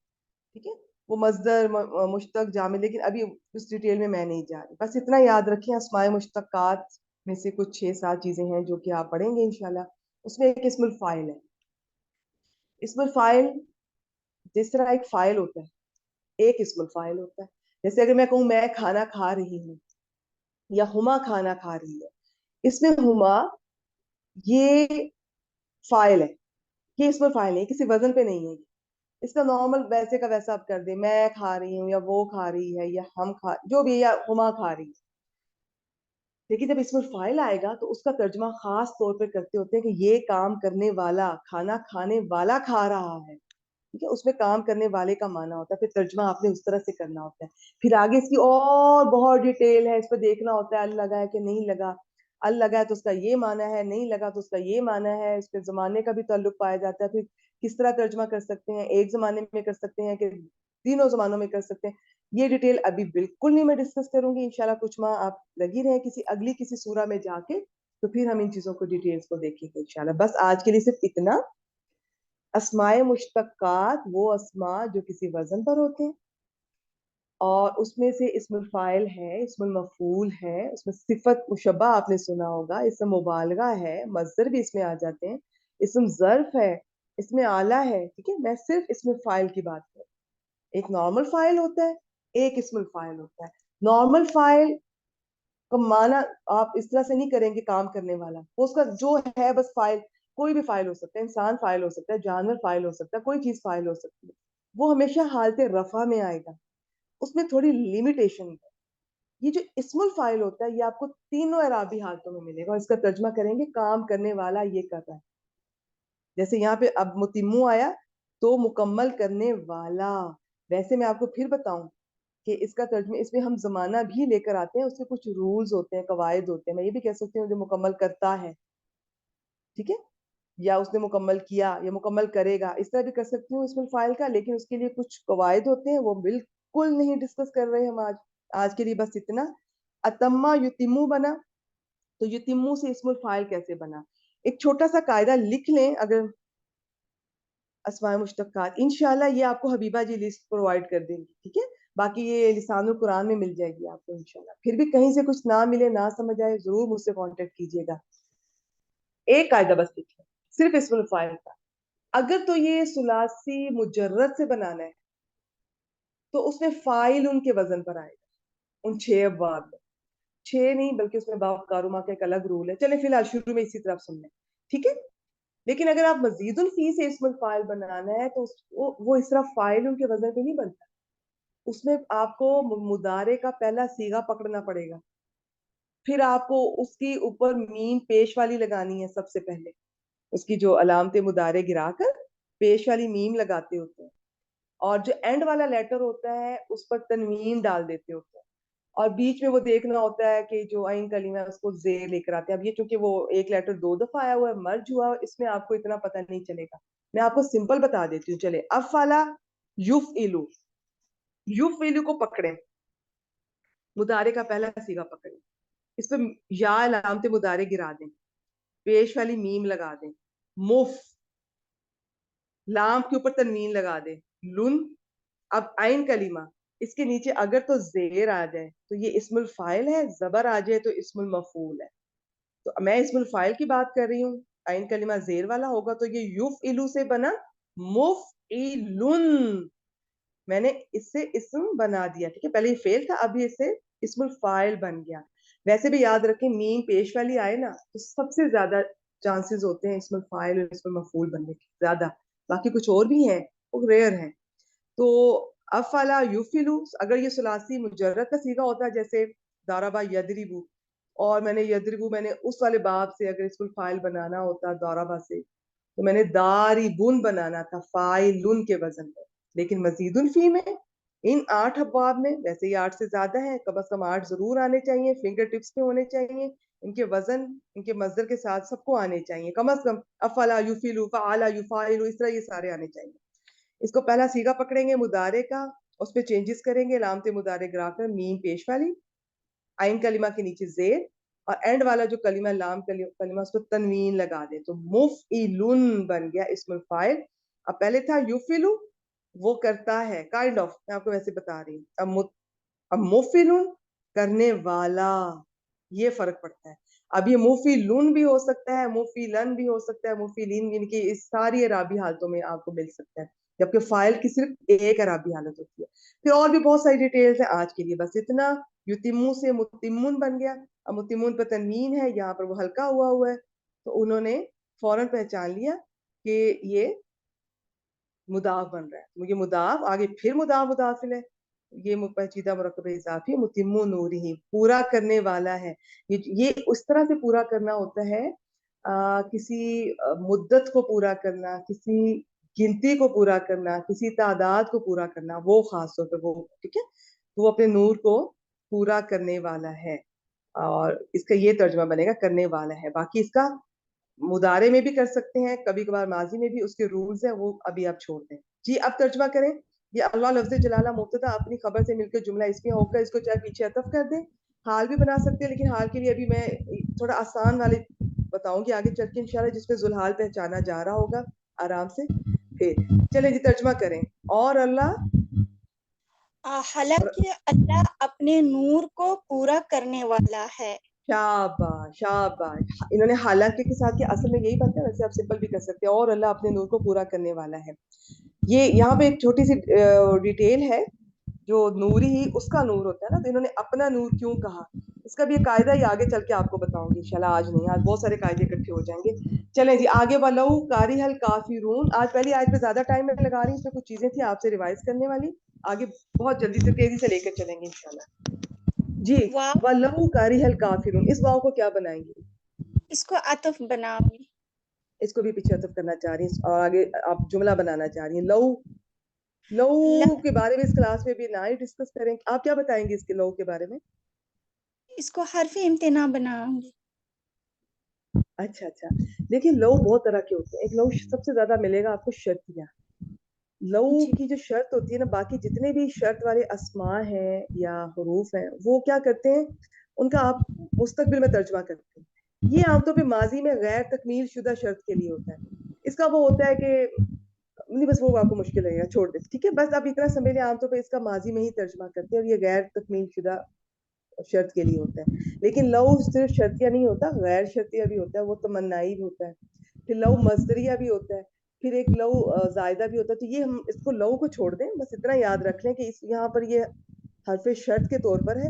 ٹھیک ہے, وہ مصدر مشتق جامد, لیکن ابھی اس ڈیٹیل میں میں نہیں جا رہی. بس اتنا یاد رکھیں, اسماء مشتقات میں سے کچھ 6-7 چیزیں ہیں جو کہ آپ پڑھیں گے انشاءاللہ. اس میں ایک اسم الفاعل ہے. اسم الفاعل جس طرح ایک فاعل ہوتا ہے, ایک اسم الفاعل ہوتا ہے. جیسے اگر میں کہوں میں کھانا کھا رہی ہوں یا ہما کھانا کھا رہی ہے, اس میں ہما یہ فاعل ہے, یہ اسم الفاعل نہیں, کسی وزن پہ نہیں ہے. اس کا نارمل ویسے کا ویسا آپ کر دیں, میں کھا رہی ہوں یا وہ کھا رہی ہے یا ہم کھا جو بھی, یا ہما کھا رہی ہے. لیکن جب اسم الفاعل آئے گا تو اس کا ترجمہ خاص طور پہ کرتے ہوتے ہیں کہ یہ کام کرنے والا, کھانا کھانے والا کھا رہا ہے, ٹھیک ہے, اس میں کام کرنے والے کا معنی ہوتا ہے. پھر ترجمہ آپ نے اس طرح سے کرنا ہوتا ہے. پھر آگے اس کی اور بہت ڈیٹیل ہے, اس پہ دیکھنا ہوتا ہے ال لگا ہے کہ نہیں لگا, ال لگا ہے تو اس کا یہ معنی ہے, نہیں لگا تو اس کا یہ معنی ہے. اس پہ زمانے کا بھی تعلق پایا جاتا ہے. پھر کس طرح ترجمہ کر سکتے ہیں, ایک زمانے میں کر سکتے ہیں کہ تینوں زمانوں میں کر سکتے ہیں. یہ ڈیٹیل ابھی بالکل نہیں میں ڈسکس کروں گی, انشاءاللہ کچھ ماہ آپ لگی رہیں کسی سورہ میں جا کے, تو پھر ہم ان چیزوں کو ڈیٹیلز کو دیکھیں گے انشاءاللہ. بس آج کے لیے صرف اتنا. اسماء مشتقات وہ اسماء جو کسی وزن پر ہوتے ہیں, اور اس میں سے اسم الفاعل ہے, اسم المفعول ہے, اس میں صفت مشبہ آپ نے سنا ہوگا, اسم مبالغہ ہے, مصدر بھی اس میں آ جاتے ہیں, اسم ظرف ہے, اس میں آلہ ہے. ٹھیک ہے, میں صرف اسم فاعل کی بات کروں. ایک نارمل فاعل ہوتا ہے, ایک اسم الفاعل ہوتا ہے. نارمل فاعل کا معنی آپ اس طرح سے نہیں کریں گے کام کرنے والا, وہ اس کا جو ہے بس فاعل, کوئی بھی فاعل ہو سکتا ہے, انسان فاعل ہو سکتا ہے, جانور فاعل ہو سکتا ہے, کوئی چیز فاعل ہو سکتی ہے. وہ ہمیشہ حالت رفع میں آئے گا, اس میں تھوڑی لمیٹیشن ہے. یہ جو اسم الفاعل ہوتا ہے یہ آپ کو تینوں اعرابی حالتوں میں ملے گا, اور اس کا ترجمہ کریں گے کام کرنے والا یہ کر رہا ہے. جیسے یہاں پہ اب متمو آیا تو مکمل کرنے والا. ویسے میں آپ کو پھر بتاؤں کہ اس کا ترجمہ, اس میں ہم زمانہ بھی لے کر آتے ہیں, اس کے کچھ رولز ہوتے ہیں, قواعد ہوتے ہیں. میں یہ بھی کہہ سکتی ہوں جو مکمل کرتا ہے, ٹھیک ہے, یا اس نے مکمل کیا یا مکمل کرے گا, اس طرح بھی کر سکتی ہوں اسم الفاعل کا. لیکن اس کے لیے کچھ قواعد ہوتے ہیں, وہ بالکل نہیں ڈسکس کر رہے ہم آج کے لیے. بس اتنا. اتمہ یتمو بنا, تو یتمو سے اسم الفاعل کیسے بنا, ایک چھوٹا سا قاعدہ لکھ لیں اگر اسماء مشتقات. انشاءاللہ یہ آپ کو حبیبہ جی لسٹ پرووائڈ کر دیں گی, ٹھیک ہے, باقی یہ لسان القرآن میں مل جائے گی آپ کو انشاءاللہ. پھر بھی کہیں سے کچھ نہ ملے, نہ سمجھ آئے, ضرور مجھ سے کانٹیکٹ کیجیے گا. ایک قاعدہ بس لکھ لیں صرف اسم الفاعل کا. اگر تو یہ ثلاثی مجرد سے بنانا ہے تو اس میں فاعل ان کے وزن پر آئے گا, ان 6 ابواب میں. 6 نہیں بلکہ اس میں باب کارما کا ایک الگ رول ہے. چلے فی الحال شروع میں اسی طرف سن لیں, ٹھیک ہے. لیکن اگر آپ مزید الفی سے اسم الفاعل بنانا ہے تو وہ اس طرح فاعل ان کے وزن پہ نہیں بنتا. اس میں آپ کو مضارع کا پہلا صیغہ پکڑنا پڑے گا, پھر آپ کو اس کی اوپر میم پیش والی لگانی ہے سب سے پہلے, اس کی جو علامت مضارع گرا کر پیش والی میم لگاتے ہوتے ہیں, اور جو اینڈ والا لیٹر ہوتا ہے اس پر تنوین ڈال دیتے ہوتے ہیں, اور بیچ میں وہ دیکھنا ہوتا ہے کہ جو عین کلمہ ہے اس کو زیر لے کر آتے ہیں. اب یہ چونکہ وہ ایک لیٹر 2 دفعہ آیا ہوا ہے, مرج ہوا, اس میں آپ کو اتنا پتہ نہیں چلے گا. میں آپ کو سمپل بتا دیتی ہوں. چلے, افعلا یفعلو, یفعلو کو پکڑیں, مضارع کا پہلا صیغہ پکڑیں, اس پہ یا علامت مضارع گرا دیں, پیش والی میم لگا دیں, مف, لام کے اوپر تنوین لگا دیں, لن. اب عین کلمہ, اس کے نیچے اگر تو زیر آ جائے تو یہ اسم الفاعل ہے, زبر آ جائے تو اسم المفعول ہے. تو میں اسم الفاعل کی بات کر رہی ہوں, عین کلمہ زیر والا ہوگا تو یہ یفعلو سے بنا مفعلن, میں نے اس سے اسم بنا دیا. ٹھیک ہے, پہلے یہ فعل تھا, اب یہ اس سے اسم الفاعل بن گیا. ویسے بھی یاد رکھیں میم پیش والی آئے نا تو سب سے زیادہ چانسز ہوتے ہیں اسم الفاعل اور اسم المفعول بننے کے, زیادہ. باقی کچھ اور بھی ہیں, وہ ریئر ہیں. تو افعلا یفعلو, اگر یہ ثلاثی مجرد کا صیغہ ہوتا ہے جیسے ضربا یضربو, اور میں نے یضربو میں نے اس والے باب سے اگر اسم الفاعل بنانا ہوتا ضربا سے تو میں نے داربن بنانا تھا فاعلن کے وزن پر. لیکن مزید الفی میں ان 8 ابواب میں, ویسے یہ 8 سے زیادہ ہیں, کم از کم 8 ضرور آنے چاہیے, فنگر ٹپس پہ ہونے چاہیے, ان کے وزن ان کے مصدر کے ساتھ سب کو آنے چاہیے کم از کم. افعلا یفعلو, فعلا یفعل, اس طرح یہ سارے آنے چاہیے. اس کو پہلا صیغہ پکڑیں گے مضارع کا, اس پہ چینجز کریں گے, علامت مضارع گرا کر میم پیش والی, عین کلمہ کے نیچے زیر, اور اینڈ والا جو کلمہ لام کلمہ اس کو تنوین لگا دیں تو مفعلن بن گیا اسم الفاعل. اب پہلے تھا یفعلو, وہ کرتا ہے, کائنڈ آف, میں آپ کو ویسے بتا رہی ہوں. اب مفعلن کرنے والا, یہ فرق پڑتا ہے. اب یہ مفعلن بھی ہو سکتا ہے, مفعلن بھی ہو سکتا ہے, مفعلین, یعنی کہ اس ساری اعرابی حالتوں میں آپ کو مل سکتا ہے, جبکہ فاعل کی صرف ایک اعرابی حالت ہوتی ہے. پھر اور بھی بہت ساری ڈیٹیلز ہیں, آج کے لیے بس اتنا. یتمو سے متمن بن گیا, اب متمن پر تنوین ہے, یہاں پر وہ ہلکا ہوا ہے, تو انہوں نے فوراً پہچان لیا کہ یہ مضاف بن رہا ہے. یہ مضاف آگے پھر مضاف ہے, یہ پیچیدہ مرکب اضافی متم نورہ, پورا کرنے والا ہے. یہ اس طرح سے پورا کرنا ہوتا ہے, کسی مدت کو پورا کرنا, کسی گنتی کو پورا کرنا, کسی تعداد کو پورا کرنا, وہ خاص طور پہ وہ, ٹھیک ہے, وہ اپنے نور کو پورا کرنے والا ہے. اور اس کا یہ ترجمہ بنے گا کرنے والا ہے. باقی اس کا مضارع میں بھی کر سکتے ہیں, کبھی کبھار ماضی میں بھی, اس کے رولز ہیں, وہ ابھی آپ چھوڑ دیں. جی اب ترجمہ کریں. یہ اللہ لفظ جلالہ مبتدا اپنی خبر سے مل کے جملہ اسمیہ ہو کر اس کو چاہے پیچھے عطف کر دیں, حال بھی بنا سکتے ہیں, لیکن حال کے لیے ابھی میں تھوڑا آسان والے بتاؤں گی آگے چل کے انشاءاللہ, جس میں ذوالحال پہچانا جا رہا ہوگا آرام سے. پھر چلیں جی ترجمہ کریں. اور اللہ, حالانکہ اللہ اپنے نور کو پورا کرنے والا ہے. شاباش شاباش. انہوں نے حالانکہ کے ساتھ کیا, اصل میں یہی بات ہے, ویسے آپ سمپل بھی کر سکتے ہیں, اور اللہ اپنے نور کو پورا کرنے والا ہے. یہ یہاں پہ ایک چھوٹی سی ڈیٹیل ہے, جو نوری ہی اس کا نور ہوتا ہے نا, تو انہوں نے اپنا نور کیوں کہا, اس کا بھی ایک قاعدہ ہی آگے چل کے آپ کو بتاؤں گی انشاءاللہ, آج نہیں, آج بہت سارے قاعدے اکٹھے ہو جائیں گے. چلیں جی آگے, وَلَوْ کَارِهَ الْکَافِرُونَ. آج پہلی آیت پہ زیادہ ٹائم میں لگا رہی ہوں, اس میں کچھ چیزیں تھیں آپ سے ریوائز کرنے والی, آگے بہت جلدی سے تیزی سے لے کر چلیں گے انشاءاللہ. جی واو, وَلَوْ کَارِهَ الْکَافِرُونَ, اس واو کو کیا بنائیں گے؟ اس کو عطف بناؤں گی. اس کو بھی پیچھے عطف کرنا چاہ رہی ہیں, اور آگے آپ جملہ بنانا چاہ رہی ہیں. لو, لو کے بارے میں اس کلاس میں بھی نہ ہی ڈسکس کریں, آپ کیا بتائیں گے اس کے لو کے بارے میں؟ اس کو حرف امتناع بناؤں گی. اچھا اچھا, دیکھیں لو بہت طرح کے ہوتے ہیں. ایک لو سب سے زیادہ ملے گا آپ کو شرطیہ. لو جی, کی جو شرط ہوتی ہے نا, باقی جتنے بھی شرط والے اسماء ہیں یا حروف ہیں, وہ کیا کرتے ہیں, ان کا آپ مستقبل میں ترجمہ کرتے ہیں. یہ عام طور پہ ماضی میں غیر تکمیل شدہ شرط کے لیے ہوتا ہے. اس کا وہ ہوتا ہے کہ نہیں, بس وہ آپ کو مشکل لگے گا, چھوڑ دیں, ٹھیک ہے, بس آپ اتنا سمجھیں, عام طور پہ اس کا ماضی میں ہی ترجمہ کرتے ہیں, اور یہ غیر تکمیل شدہ شرط کے لیے ہوتا ہے. لیکن لو صرف شرطیہ نہیں ہوتا, غیر شرطیہ بھی ہوتا ہے, وہ تمنائی بھی ہوتا ہے. پھر لو مصدریہ بھی ہوتا ہے, پھر ایک لو زائدہ بھی ہوتا ہے. تو یہ ہم اس کو لو کو چھوڑ دیں, بس اتنا یاد رکھ لیں کہ یہاں پر یہ حرف شرط کے طور پر ہے,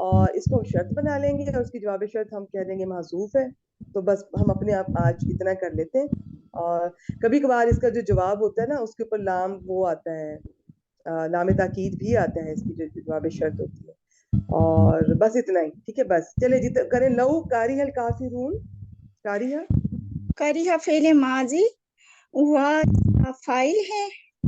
اور اس کو ہم شرط بنا لیں گے, اور اس کی جواب شرط ہم کہہ دیں گے محذوف ہے. تو بس ہم اپنے آپ آج اتنا کر لیتے ہیں, اور کبھی کبھار اس کا جو جواب ہوتا ہے نا اس کے اوپر لام وہ آتا ہے, لام تاکید بھی آتا ہے اس کی جو جواب شرط ہوتی ہے. اور بس اتنا ہی, ٹھیک ہے بس. چلے جی کریں لو کاری حل کافرون. کاریہ کریہ فعل ماضی, ہوا فاعل ہے.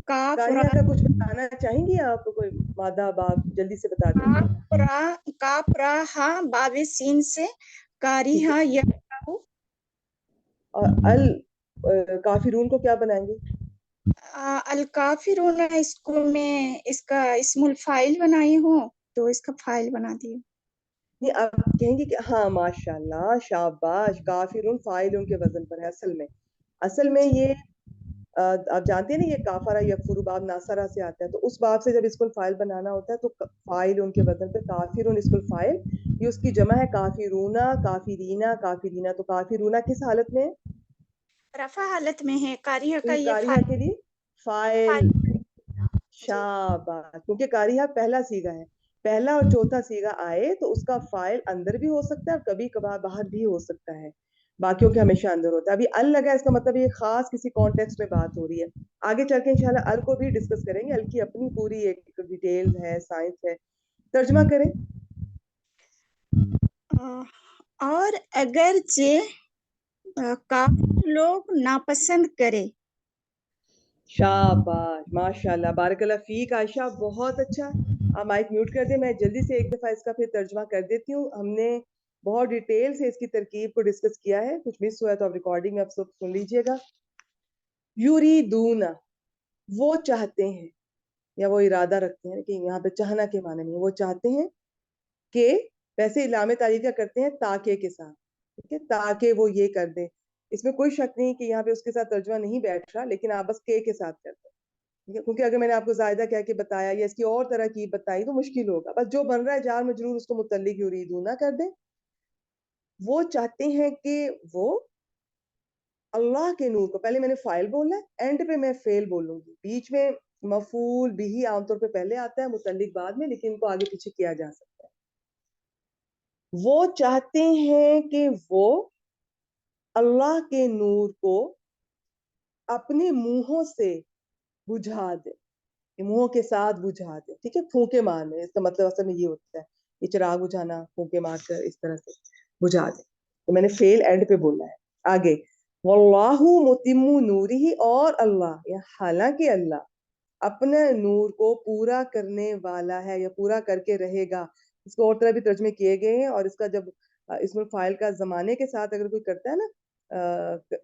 کاف کاریہ کا کچھ بتانا چاہیں گی آپ, کوئی مادہ باب جلدی سے بتا دیں. کاف را ہا باب سین سے کاریہ یقرأ. اور کافرون کو کیا بنائیں گے؟ الکافرون اس کو میں اس کا اسم الفاعل بنائی ہوں تو اس کا فاعل بنا دی. نہیں آپ کہیں گے کہ ہاں ماشاء اللہ شاباش, کافرون فاعل کے وزن پر ہے. اصل میں یہ آپ جانتے ہیں نا یہ کافرہ یکفر باب ناصرہ سے آتا ہے, تو اس باب سے جب اسم الفاعل بنانا ہوتا ہے تو فاعل ان کے وزن پہ کافرون اسم الفاعل, یہ اس کی جمع ہے کافرونا کافرینا کافرینا. تو کافرونا کس حالت میں ہے؟ رفع حالت میں ہے. کاریہ تو کا یہ یہ کاریہ کے لیے فاعل. جی. شاباش, کیونکہ کاریہ پہلا صیغہ ہے, پہلا اور چوتھا صیغہ آئے تو اس کا فاعل اندر بھی ہو سکتا ہے اور کبھی کبھار باہر بھی ہو سکتا ہے, باقیوں کے ہمیشہ اندر ہوتا ہے. ابھی ال لگا اس کا مطلب یہ خاص کسی کانٹیکسٹ میں بات ہو رہی ہے. آگے چل کے انشاءاللہ ال کو بھی ڈسکس کریں گے, ال کی اپنی پوری ایک ڈیٹیلز ہے, سائنس ہے. ترجمہ کریں. اور اگرچہ کافر لوگ ناپسند کرے. شاباش ماشاءاللہ بارک اللہ فیک عائشہ, بہت اچھا. آپ مائک میوٹ کر دیں, میں جلدی سے ایک دفعہ اس کا پھر ترجمہ کر دیتی ہوں. ہم نے بہت ڈیٹیل سے اس کی ترکیب کو ڈسکس کیا ہے, کچھ مس ہوا ہے تو آپ ریکارڈنگ میں آپ سب سن لیجئے گا. یریدون وہ چاہتے ہیں یا وہ ارادہ رکھتے ہیں, کہ یہاں پہ چاہنا کے معنی نہیں, وہ چاہتے ہیں کہ, ویسے علامہ تعلیل کیا کرتے ہیں تاکہ کے ساتھ, ٹھیک ہے, تاکہ وہ یہ کر دیں. اس میں کوئی شک نہیں کہ یہاں پہ اس کے ساتھ ترجمہ نہیں بیٹھ رہا, لیکن آپ بس کے ساتھ کرتے ہیں, کیونکہ اگر میں نے آپ کو زائدہ کہہ کے بتایا یا اس کی اور طرح کی بتائی تو مشکل ہوگا. بس جو بن رہا ہے جار مجرور اس کو متعلق یریدون کر دیں. وہ چاہتے ہیں کہ وہ اللہ کے نور کو, پہلے میں نے فاعل بولنا ہے, اینڈ پہ میں فعل بولوں گی. بیچ میں مفعول بھی عام طور پہ پہلے آتا ہے, متعلق بعد میں, لیکن ان کو آگے پیچھے کیا جا سکتا ہے. وہ چاہتے ہیں کہ وہ اللہ کے نور کو اپنے منہوں سے بجھا دے, منہوں کے ساتھ بجھا دے, ٹھیک ہے, پھونکے مارنے, اس کا مطلب اصل میں یہ ہوتا ہے, یہ چراغ بجھانا, پھونکے مار کر اس طرح سے بجھا دے. تو میں نے فعل اینڈ پہ بولنا ہے. آگے واللہ متم نورہ, اور اللہ یا حالانکہ اللہ اپنے نور کو پورا کرنے والا ہے یا پورا کر کے رہے گا. اس کو اور طرح بھی ترجمے کیے گئے ہیں, اور اس کا جب اسم الفاعل کا زمانے کے ساتھ اگر کوئی کرتا ہے نا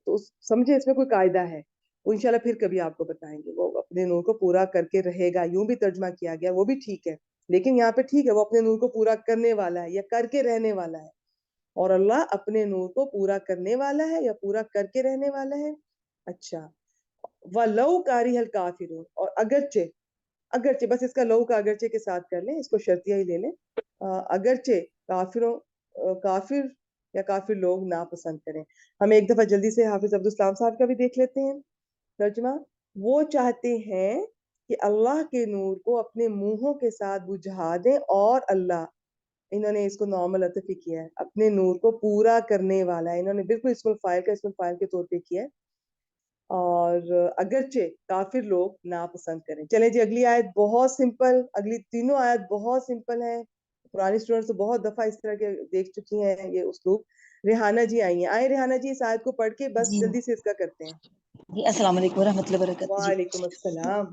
تو سمجھے اس میں کوئی قاعدہ ہے, وہ انشاءاللہ پھر کبھی آپ کو بتائیں گے. وہ اپنے نور کو پورا کر کے رہے گا, یوں بھی ترجمہ کیا گیا, وہ بھی ٹھیک ہے, لیکن یہاں پہ ٹھیک ہے وہ اپنے نور کو پورا کرنے والا ہے یا کر کے رہنے والا ہے, اور اللہ اپنے نور کو پورا کرنے والا ہے یا پورا کر کے رہنے والا ہے. اچھا, وَلَوْ كَارِهَ الْكَافِرُونَ, اور اگرچہ بس اس کا لو کا اگرچہ کے ساتھ کر لیں, اس کو شرطیہ ہی لے لیں. اگرچہ کافر یا کافر لوگ ناپسند کریں. ہم ایک دفعہ جلدی سے حافظ عبدالسلام صاحب کا بھی دیکھ لیتے ہیں ترجمہ. وہ چاہتے ہیں کہ اللہ کے نور کو اپنے منہوں کے ساتھ بجھا دیں, اور اللہ, انہوں نے اس کو نارمل عطفی کیا ہے, اپنے نور کو پورا کرنے والا ہے. انہوں نے بالکل اسم الفاعل کا اسم الفاعل کے طور پہ کیا ہے. اور اگرچہ کافر لوگ ناپسند کریں. چلیں جی اگلی آیت بہت سمپل, اگلی تینوں آیت بہت سمپل ہیں. پرانی اسٹوڈنٹس تو بہت دفعہ اس طرح کے دیکھ چکی ہیں یہ اسلوب. ریحانہ جی آئی ہیں, آئے ریحانہ جی, اس آیت کو پڑھ کے بس جی جلدی سے اس کا کرتے ہیں. جی السلام علیکم ورحمۃ اللہ وبرکاتہ. جی وعلیکم السلام.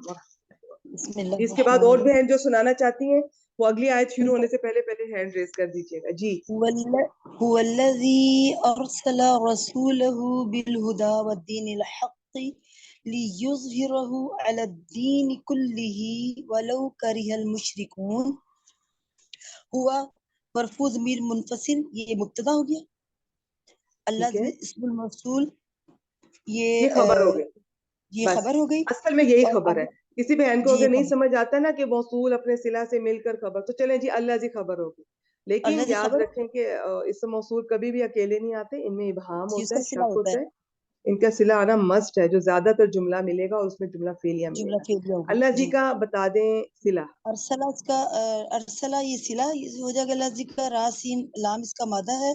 بسم اللہ اس کے بعد اور الرحمن بہن جو سنانا چاہتی ہیں وہ اگلی آیت شروع ہونے سے پہلے ہینڈ ریز کر دیجیے گا. جی. هو الذي أرسل رسوله بالهدى والدين الحق ليظهره على الدين كله ولو كره المشركون. هو مرفوع ضمیر منفصل, یہ مبتدا ہو گیا. الذي اسم الموصول, یہ خبر ہو گئی. یہ بس خبر ہو گئی. اصل میں یہی اور خبر ہے. کسی بہن کو جی اگر نہیں خبر, سمجھ آتا نا کہ موصول اپنے صلہ سے مل کر خبر, تو چلیں جی اللہ جی خبر ہوگی. لیکن الذي یاد خبر, رکھیں کہ اس موصول کبھی بھی اکیلے نہیں آتے, ان میں ابہام جی اس ہوتا کا ہے, صلہ شک ہوتا ہوتا ہے. ان کا صلہ آنا مسٹ ہے. جو زیادہ تر جملہ ملے گا اور اس میں جملہ فعلیہ ملے جملہ گا. فعلیہ ہوگا. اللہ جی جی کا بتا دیں صلہ. ارسلہ اس کا ارسلہ یہ صلہ ہو جائے گا. الذی کا را سین لام اس کا مادہ ہے,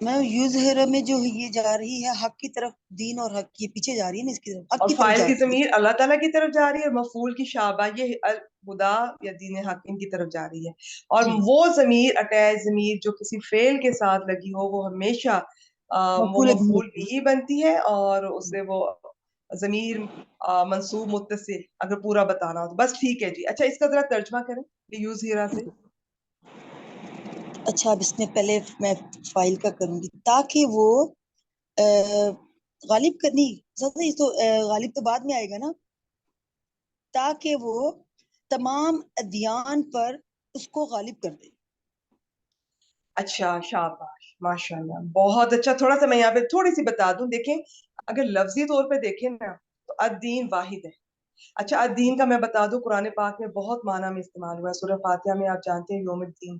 میں یظہر میں جو یہ جا رہی ہے حق کی طرف، دین اور حق کی پیچھے جا رہی ہے نا، اس کی طرف حق اور کی طرف فائل جا کی رہی ہے. ضمیر اللہ تعالیٰ کی طرف جا رہی ہے، اور مفعول کی شابہ یہ الہدا یا دین حق ان کی طرف جا رہی ہے. اور جی. وہ ضمیر اٹیچ ضمیر جو کسی فعل کے ساتھ لگی ہو وہ ہمیشہ وہ مفعول بھی مفعول ہوتی بھی بنتی ہے، اور اسے وہ ضمیر منصوب متصل اگر پورا بتانا ہو تو بس ٹھیک ہے جی. اچھا اس کا ذرا ترجمہ کریں یوز ہیرا سے. اچھا اب اس میں پہلے میں فائل کا کروں گی تاکہ وہ غالب کرنی یہ تو غالب تو بعد میں آئے گا نا، تاکہ وہ تمام ادیان پر اس کو غالب کر دے. اچھا شاباش ماشاء اللہ بہت اچھا. تھوڑا سا میں یہاں پہ تھوڑی سی بتا دوں. دیکھیں اگر لفظی طور پہ دیکھیں نا تو الدین واحد ہے. اچھا الدین کا میں بتا دوں قرآن پاک میں بہت معنی میں استعمال ہوا ہے. سورہ فاتحہ میں آپ جانتے ہیں یوم الدین،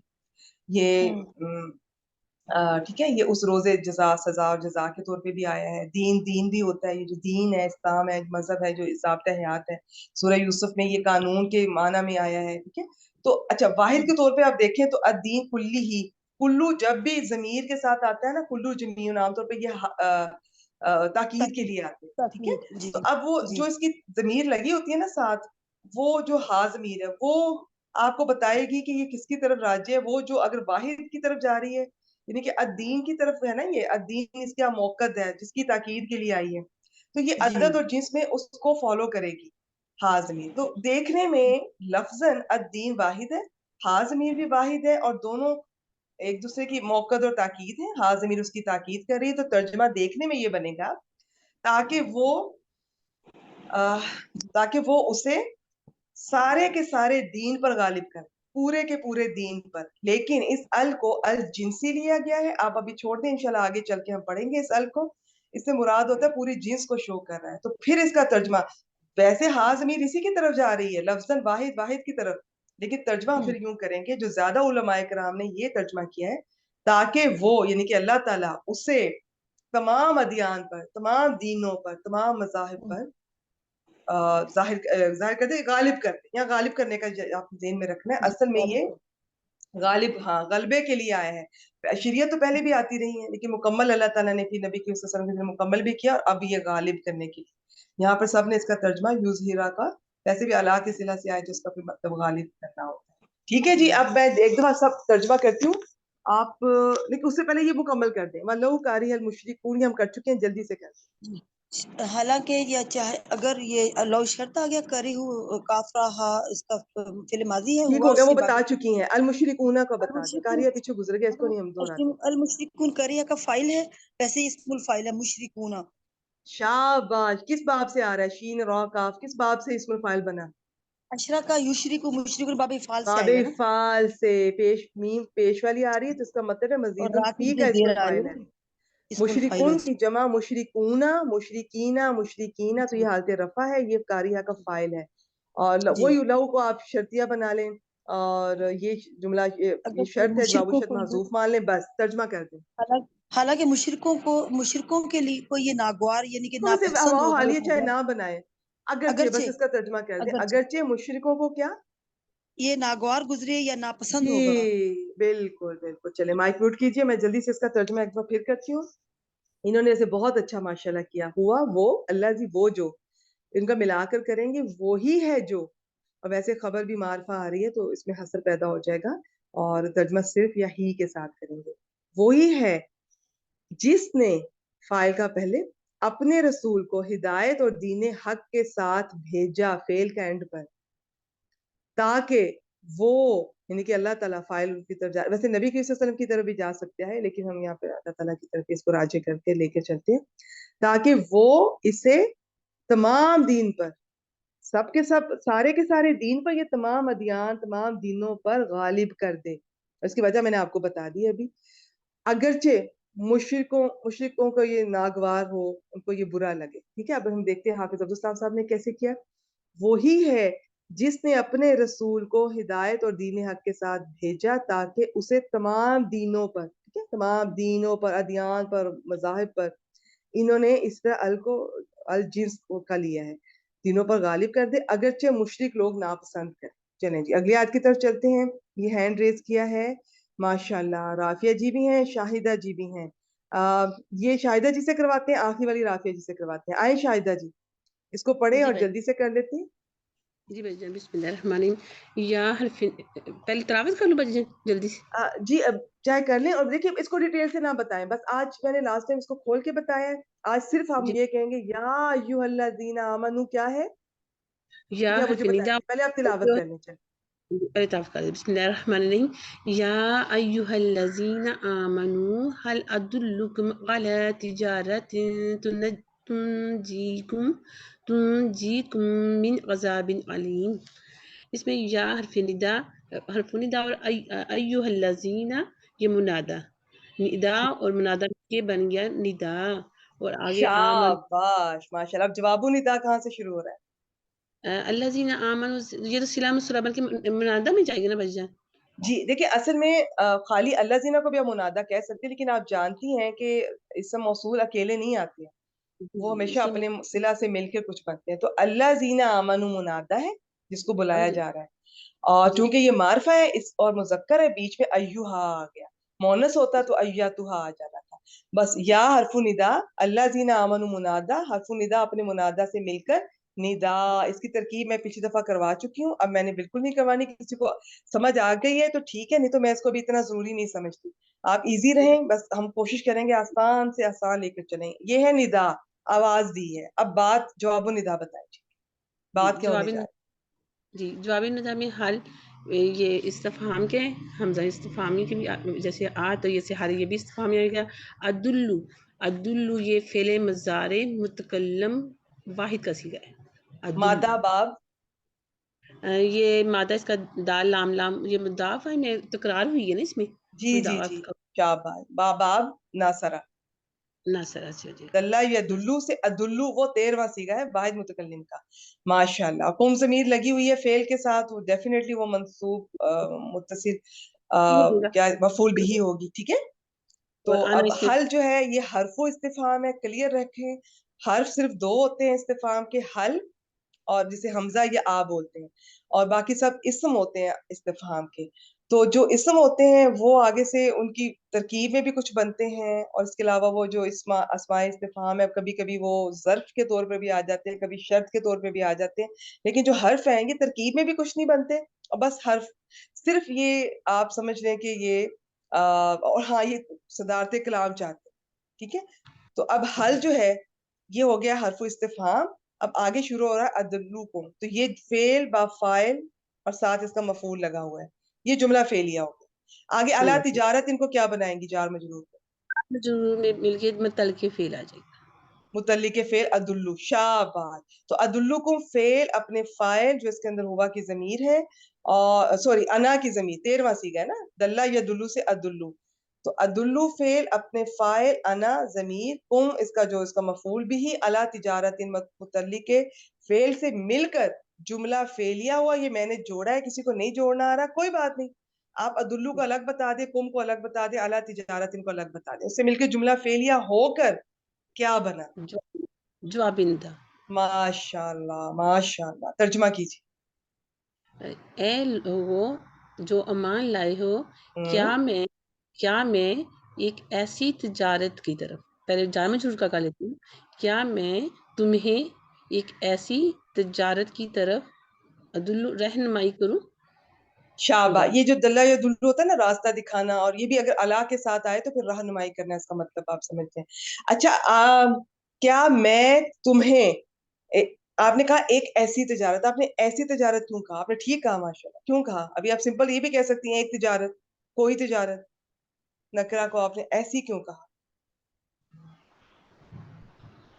یہ ٹھیک ہے، یہ اس روزے جزا سزا اور جزا کے طور پہ بھی آیا ہے. دین بھی ہوتا ہے، یہ جو دین ہے اسلام ہے مذہب ہے جو ضابطہ حیات ہے. سورہ یوسف میں یہ قانون کے معنی میں آیا ہے. ٹھیک ہے تو اچھا واحد کے طور پہ آپ دیکھیں تو الدین کلی ہی، کلو جب بھی ضمیر کے ساتھ آتا ہے نا، کلو جمیعن عام طور پہ یہ تاکید کے لیے آتے ہیں. ٹھیک ہے جی تو اب وہ جو اس کی ضمیر لگی ہوتی ہے نا ساتھ، وہ جو ہا ضمیر ہے وہ آپ کو بتائے گی کہ یہ کس کی طرف راجع ہے. وہ جو اگر واحد کی طرف جا رہی ہے یعنی کہ الدین کی طرف ہے نا، یہ الدین اس کا موقد ہے جس کی تاکید کے لیے آئی ہے، تو یہ جی عدد اور جنس میں اس کو فالو کرے گی ہا ضمیر. تو دیکھنے میں لفظاً الدین واحد ہے، ہا ضمیر بھی واحد ہے، اور دونوں ایک دوسرے کی موقد اور تاکید ہے. ہا ضمیر اس کی تاکید کر رہی ہے. تو ترجمہ دیکھنے میں یہ بنے گا تاکہ وہ اسے سارے کے سارے دین پر غالب کر، پورے کے پورے دین پر. لیکن اس ال کو الجنسی لیا گیا ہے. آپ ابھی چھوڑ دیں، انشاءاللہ آگے چل کے ہم پڑھیں گے اس ال کو. اس سے مراد ہوتا ہے پوری جنس کو شو کر رہا ہے. تو پھر اس کا ترجمہ ویسے ہا ضمیر اسی کی طرف جا رہی ہے لفظاً واحد کی طرف، لیکن ترجمہ ہم پھر یوں کریں گے جو زیادہ علماء کرام نے یہ ترجمہ کیا ہے تاکہ وہ یعنی کہ اللہ تعالیٰ اسے تمام ادیان پر، تمام دینوں پر، تمام مذاہب پر ظاہر کر دے، غالب کر دے. یا غالب کرنے کا آپ ذہن میں رکھنا ہے. اصل میں یہ غالب غلبے کے لیے آیا ہے. شریعت تو پہلے بھی آتی رہی ہے لیکن مکمل اللہ تعالیٰ نے پھر نبی کی وسلم کے مکمل بھی کیا، اور اب یہ غالب کرنے کے لیے. یہاں پر سب نے اس کا ترجمہ یوز ہیرا کا ویسے بھی اللہ کے صلہ سے آیا جو اس کا مطلب غالب کرنا ہوتا ہے. ٹھیک ہے جی. اب میں ایک دفعہ سب ترجمہ کرتی ہوں، آپ لیکن اس سے پہلے یہ مکمل کر دیں. وَلَوْ كَرِهَ الْمُشْرِكُونَ ہم کر چکے ہیں، جلدی سے کر دیں. حالانکہ یہ چاہے اگر یہ لو شرط آ گیا کری ہوں کافرہ ہا اس کا فعل ماضی ہے ٹھیک ہوا ہو گیا، اس وہ کے بعد بتا چکی ہیں. المشرکون کا بتا دیں، المشرکون کاریہ پیچھے گزر گیا، اس کو نہیں ہم دہراتے. المشرکون کریہ کا فائل ہے، ویسے ہی اسم الفائل ہے مشرکون. شاباش. کس باب سے آ رہا ہے؟ شین را کاف کس باب سے اسم الفاعل بنا؟ اشرا کا یشرکو مشرکون باب فعال سے باب آئے گا نا، فعال سے. میم پیش والی آ رہی ہے تو اس کا مطلب ہے اور مزید رات الفی کا میں اسم دیر آ رہی الفاعل ہے ہے. نا، اسم الفائل مشرکون کی جمع مشرکونا، مشرکینا، مشرکینا، تو یہ حالت رفع ہے، یہ کاریہ کا فاعل ہے. اور جی. وہی لو کو آپ شرطیہ بنا لیں، اور یہ جملہ یہ اگر شرط ہے جواب مشرکوں شرط کو محذوف مان لیں، بس ترجمہ کر دیں. حالانکہ مشرکوں کے لیے کوئی یہ ناگوار یعنی کہ تھوڑے سے ناپسند ہوگا، حالیہ چاہے نہ بنائے، اگرچہ بس اگرچہ اس کا ترجمہ کر دیں. اگرچہ مشرکوں کو کیا یہ ناگوار گزرے یا ناپسند جی ہوگا. بالکل بالکل. چلے مائک میوٹ کیجئے، میں جلدی سے اس کا ترجمہ ایک بار پھر کرتی ہوں. انہوں نے اسے بہت اچھا ماشاءاللہ کیا. ہوا وہ اللہ جی وہ جو، ان کا ملا کر کریں گے وہی ہے جو، اور ویسے خبر بھی معرفہ آ رہی ہے تو اس میں حصر پیدا ہو جائے گا، اور ترجمہ صرف یا ہی کے ساتھ کریں گے. وہی ہے جس نے فائل کا پہلے اپنے رسول کو ہدایت اور دین حق کے ساتھ بھیجا، فعل کا اینڈ پر، تاکہ وہ یعنی کہ اللہ تعالیٰ فائل کی طرف جا، ویسے نبی صلی اللہ علیہ وسلم کی طرف بھی جا سکتا ہے لیکن ہم یہاں پہ اللہ تعالیٰ کی طرف اس کو راجع کر کے لے کے چلتے ہیں، تاکہ وہ اسے تمام دین پر، سب کے سب، سارے کے سارے دین پر، یہ تمام ادیان، تمام دینوں پر غالب کر دے. اس کی وجہ میں نے آپ کو بتا دی ابھی. اگرچہ مشرکوں کو یہ ناگوار ہو، ان کو یہ برا لگے. ٹھیک ہے. اب ہم دیکھتے ہیں حافظ عبدالسلام صاحب نے کیسے کیا. وہی ہے جس نے اپنے رسول کو ہدایت اور دین حق کے ساتھ بھیجا تاکہ اسے تمام دینوں پر، ٹھیک ہے، تمام دینوں پر، ادیان پر، مذاہب پر، انہوں نے اس طرح الجنس کا لیا ہے، دینوں پر غالب کر دے، اگرچہ مشرک لوگ ناپسند کریں. چلیں جی اگلی آیت کی طرف چلتے ہیں. یہ ہینڈ ریز کیا ہے ماشاءاللہ، رافیہ جی بھی ہیں، شاہدہ جی بھی ہیں. یہ شاہدہ جی سے کرواتے ہیں, آخری والی رافیہ جی سے کرواتے ہیں. آئے شاہدہ جی, اس کو پڑھیں اور جلدی سے کر لیتے ہیں. جی بھائی جان, بسم اللہ الرحمن الرحیم. یا حرف, پہلے تلاوت کر لوں بھائی جان جلدی سے. جی اب چاہے کر لیں, اور دیکھیے اس کو ڈیٹیل سے نہ بتائیں, بس آج میں نے لاسٹ ٹائم اس کو کھول کے بتایا ہے. آج صرف ہم جی. یہ کہیں گے یا ایھا الذین آمنو کیا ہے, یا ٹھیک ہے, مجھے حرف بتائیں, ندا, پہلے آپ تلاوت کر لیں. چلیں پہلے تلاوت کر لیں. بسم اللہ الرحمن الرحیم. یا ایھا الذین آمنوا هل ادلکم علی تجارۃ تنجیکم من عذاب علیم. اس میں یا حرف ندا اور ایھا الذین یہ منادا, ندا اور منادا کے بن گیا ندا, اور آگے آمن. شاباش, ماشاءاللہ. اب جواب النداء کہاں سے شروع ہو رہا ہے؟ الذین آمنوا, یہ تو سلام الصلہ بلکہ منادا میں جائے گا نا بھائی جان. جی دیکھیں, اصل میں خالی اللہ زینہ کو بھی آپ منادا کہہ سکتے ہیں, لیکن آپ جانتی ہیں کہ اسم موصول اکیلے نہیں آتے ہیں, وہ ہمیشہ اسی میں اپنے صلہ سے مل کے کچھ بنتے ہیں. تو اللہ زینہ آمنو منادا ہے جس کو بلایا جی جا رہا ہے, اور جی چونکہ یہ معرفہ ہے اس اور مذکر ہے, بیچ میں ایھا آ گیا. مونس ہوتا تو ایھا آ جاتا تھا. بس یا حرف ندا, اللہ زینہ آمنو منادا, حرف ندا اپنے منادا سے مل کر ندا. اس کی ترکیب میں پچھلی دفعہ کروا چکی ہوں, اب میں نے بالکل نہیں کروانی. کسی کو سمجھ آ گئی ہے تو ٹھیک ہے, نہیں تو میں اس کو بھی اتنا ضروری نہیں سمجھتی. آپ ایزی رہیں, بس ہم کوشش کریں گے آسان سے آسان لے کر چلیں. یہ ہے ندا, آواز دی ہے. اب بات جواب النداء بتائیں, بات کیا ہونے جا رہی جی جواب النداء میں حل, یہ استفہام کے حمزہ استفہامی کے بھی جیسے تو یہ سے حل, یہ بھی استفہامی آئے گا. ادلو, ادلو یہ فعل مضارع متکلم واحد کا صیغہ ہے. ادلو, مادہ باب, یہ مادہ اس کا دال لام لام, یہ مضاف ہے, میں تکرار ہوئی ہے نا اس میں. جی جی جی, شاباش. باب ناصرہ, ناصرہ سے جی. دلہ یا دلو سے ادلو, وہ 13واں صیغہ ہے واحد متکلم کا. ماشاءاللہ. قوم ضمیر لگی ہوئی ہے فعل کے ساتھ, وہ ڈیفینیٹلی وہ منصوب متصل کیا مفعول بھی ہوگی, ٹھیک ہے. تو اور آنا اب اس میں حل جو ہے یہ حرف و استفہام ہے, کلیئر رکھیں. حرف صرف 2 ہوتے ہیں استفہام کے, حل اور جسے حمزہ یا آ بولتے ہیں, اور باقی سب اسم ہوتے ہیں استفہام کے. تو جو اسم ہوتے ہیں وہ آگے سے ان کی ترکیب میں بھی کچھ بنتے ہیں, اور اس کے علاوہ وہ جو اسماء استفہام ہے کبھی کبھی وہ ظرف کے طور پہ بھی آ جاتے ہیں, کبھی شرط کے طور پہ بھی آ جاتے ہیں. لیکن جو حرف ہیں یہ ترکیب میں بھی کچھ نہیں بنتے, اور بس حرف صرف یہ آپ سمجھ لیں کہ یہ اور ہاں یہ صدارت کلام چاہتے ہیں, ٹھیک ہے. تو اب حل جو ہے یہ ہو گیا حرف استفہام. اب آگے شروع ہو رہا ہے ادلوکم, تو یہ فعل با فاعل اور ساتھ اس کا مفعول لگا ہوا ہے, یہ جملہ فعلیہ ہو گیا. آگے اعلیٰ تجارت, ان کو کیا بنائیں گی جار مجرور کو؟ ضرور میں مل کے متعلق فعل آ جائے گا. متعلق فعل ادلو, شاباش. تو ادلوکم فعل اپنے فاعل جو اس کے اندر ہوا کی ضمیر ہے, اور سوری انا کی ضمیر, 13واں صیغہ ہے نا, دلہ یا دلو سے ادلو. تو ادلو فعل اپنے فاعل انا ضمیر, کم اس کا جو اس کا مفعول بھی ہی, الا تجارت متعلق فعل سے مل کر جملہ فعلیہ ہوا. یہ میں نے جوڑا ہے, کسی کو نہیں جوڑنا آ رہا کوئی بات نہیں, آپ ادلو کو الگ بتا دیں, کم کو الگ بتا دیں, الا تجارت ان کو الگ بتا دیں, اس سے مل کے جملہ فعلیہ ہو کر کیا بنا؟ جواب النداء. ماشاءاللہ ماشاءاللہ. ترجمہ کیجیے. اے لوگو جو امان لائے ہو, کیا میں ایک ایسی تجارت کی طرف, پہلے جار مجرور کا کہا لیتی ہوں, کیا میں تمہیں ایک ایسی تجارت کی طرف ادلو رہنمائی کروں. شابہ, یہ جو دلہ یا دلو ہوتا ہے نا, راستہ دکھانا, اور یہ بھی اگر الا کے ساتھ آئے تو پھر رہنمائی کرنا, اس کا مطلب آپ سمجھتے ہیں. اچھا, کیا میں تمہیں, آپ نے کہا ایک ایسی تجارت, آپ نے ایسی تجارت کیوں کہا؟ آپ نے ٹھیک کہا ماشاءاللہ, کیوں کہا؟ ابھی آپ سمپل یہ بھی کہہ سکتی ہیں ایک تجارت, کوئی تجارت. نکرہ کو آپ نے ایسی کیوں کہا؟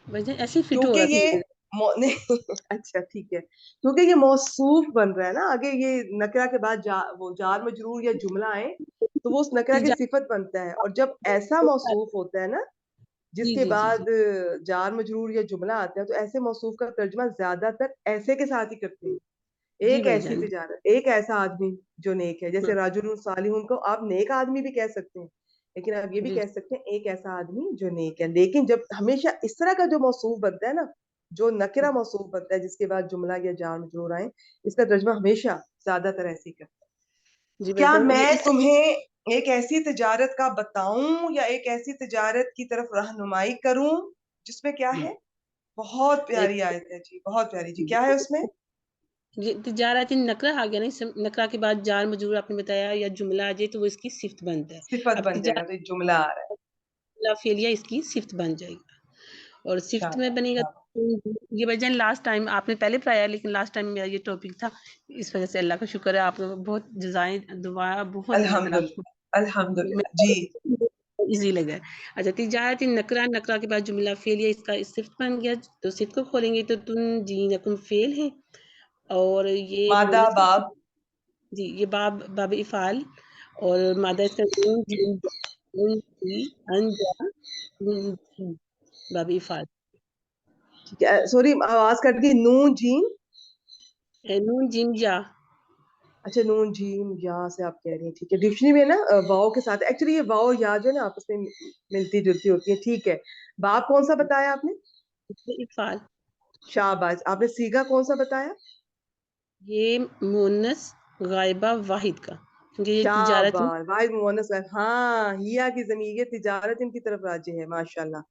ایسے فٹ ہو کیونکہ رہا یہ تھا. اچھا ٹھیک ہے, کیونکہ یہ موصوف بن رہا ہے نا, آگے یہ نکرہ کے بعد وہ جار مجرور یا جملہ آئے تو وہ اس نکرہ کی صفت بنتا ہے, اور جب ایسا موصوف ہوتا ہے نا جس کے بعد جار مجرور یا جملہ آتا ہے, تو ایسے موصوف کا ترجمہ زیادہ تر ایسے کے ساتھ ہی کرتے ہیں, ایک ایسی تجارت, ایک ایسا آدمی جو نیک ہے, جیسے راجل صالح کو آپ نیک آدمی بھی کہہ سکتے ہیں, لیکن آپ یہ بھی کہہ سکتے ہیں ایک ایسا آدمی جو نیک ہے. لیکن جب ہمیشہ اس طرح کا جو موصوف بنتا ہے نا, جو نکرہ موصوف بنتا ہے جس کے بعد جملہ یا جار مجرور آئے, اس کا ترجمہ ہمیشہ زیادہ تر ایسے ہی کرتا ہے. کیا میں تمہیں ایک ایسی تجارت کا بتاؤں یا ایک ایسی تجارت کی طرف رہنمائی کروں جس میں کیا ہے؟ بہت پیاری آیت ہے جی، بہت پیاری جی. کیا ہے اس میں؟ یہ تجارت نکرہ آ گیا نا، نکرہ کے بعد جار مجرور آپ نے بتایا یا جملہ آ جائے تو وہ اس کی صفت بنتا ہے. صفت بن جائے گا تو جملہ آ رہا ہے. فعلیہ اس کی صفت بن جائے گا اور صفت میں بنے گا. یہ بجن لاسٹ ٹائم آپ نے پہلے پڑھایا لیکن لاسٹ ٹائم میرا یہ ٹاپک تھا، اس وجہ سے اللہ کا شکر ہے آپ نے بہت جزائیں دعا بہت الحمدللہ جی. ایزی لگا ہے. اچھا تجارت نکرہ، نکرہ کے بعد جملہ فعلیہ اس کا صفت بن گیا. تو صفت کو کھولیں گے تو تنجینکم فعل ہے اور یہ مادہ باب جی یہ باب افعال اور مادہ اس کا باب افعال. سوری آواز کٹ گئی. نون جیم، نون جیم یا. اچھا نون جیم یا سے آپ کہہ رہی ہیں، ٹھیک ہے. ڈکشنری میں نا واؤ کے ساتھ ایکچولی یہ واؤ یا جو ہے نا آپس میں ملتی جلتی ہوتی ہے. ٹھیک ہے. باب کون سا بتایا آپ نے؟ افعال. شاباش. آپ نے سیگا کون سا بتایا؟ یہ مؤنث غائبہ واحد کا، کیونکہ یہ تجارت شاباش. واحد مؤنث. ہاں ہیا کی ضمیر یہ تجارت ان کی طرف راجع ہے. ماشاءاللہ.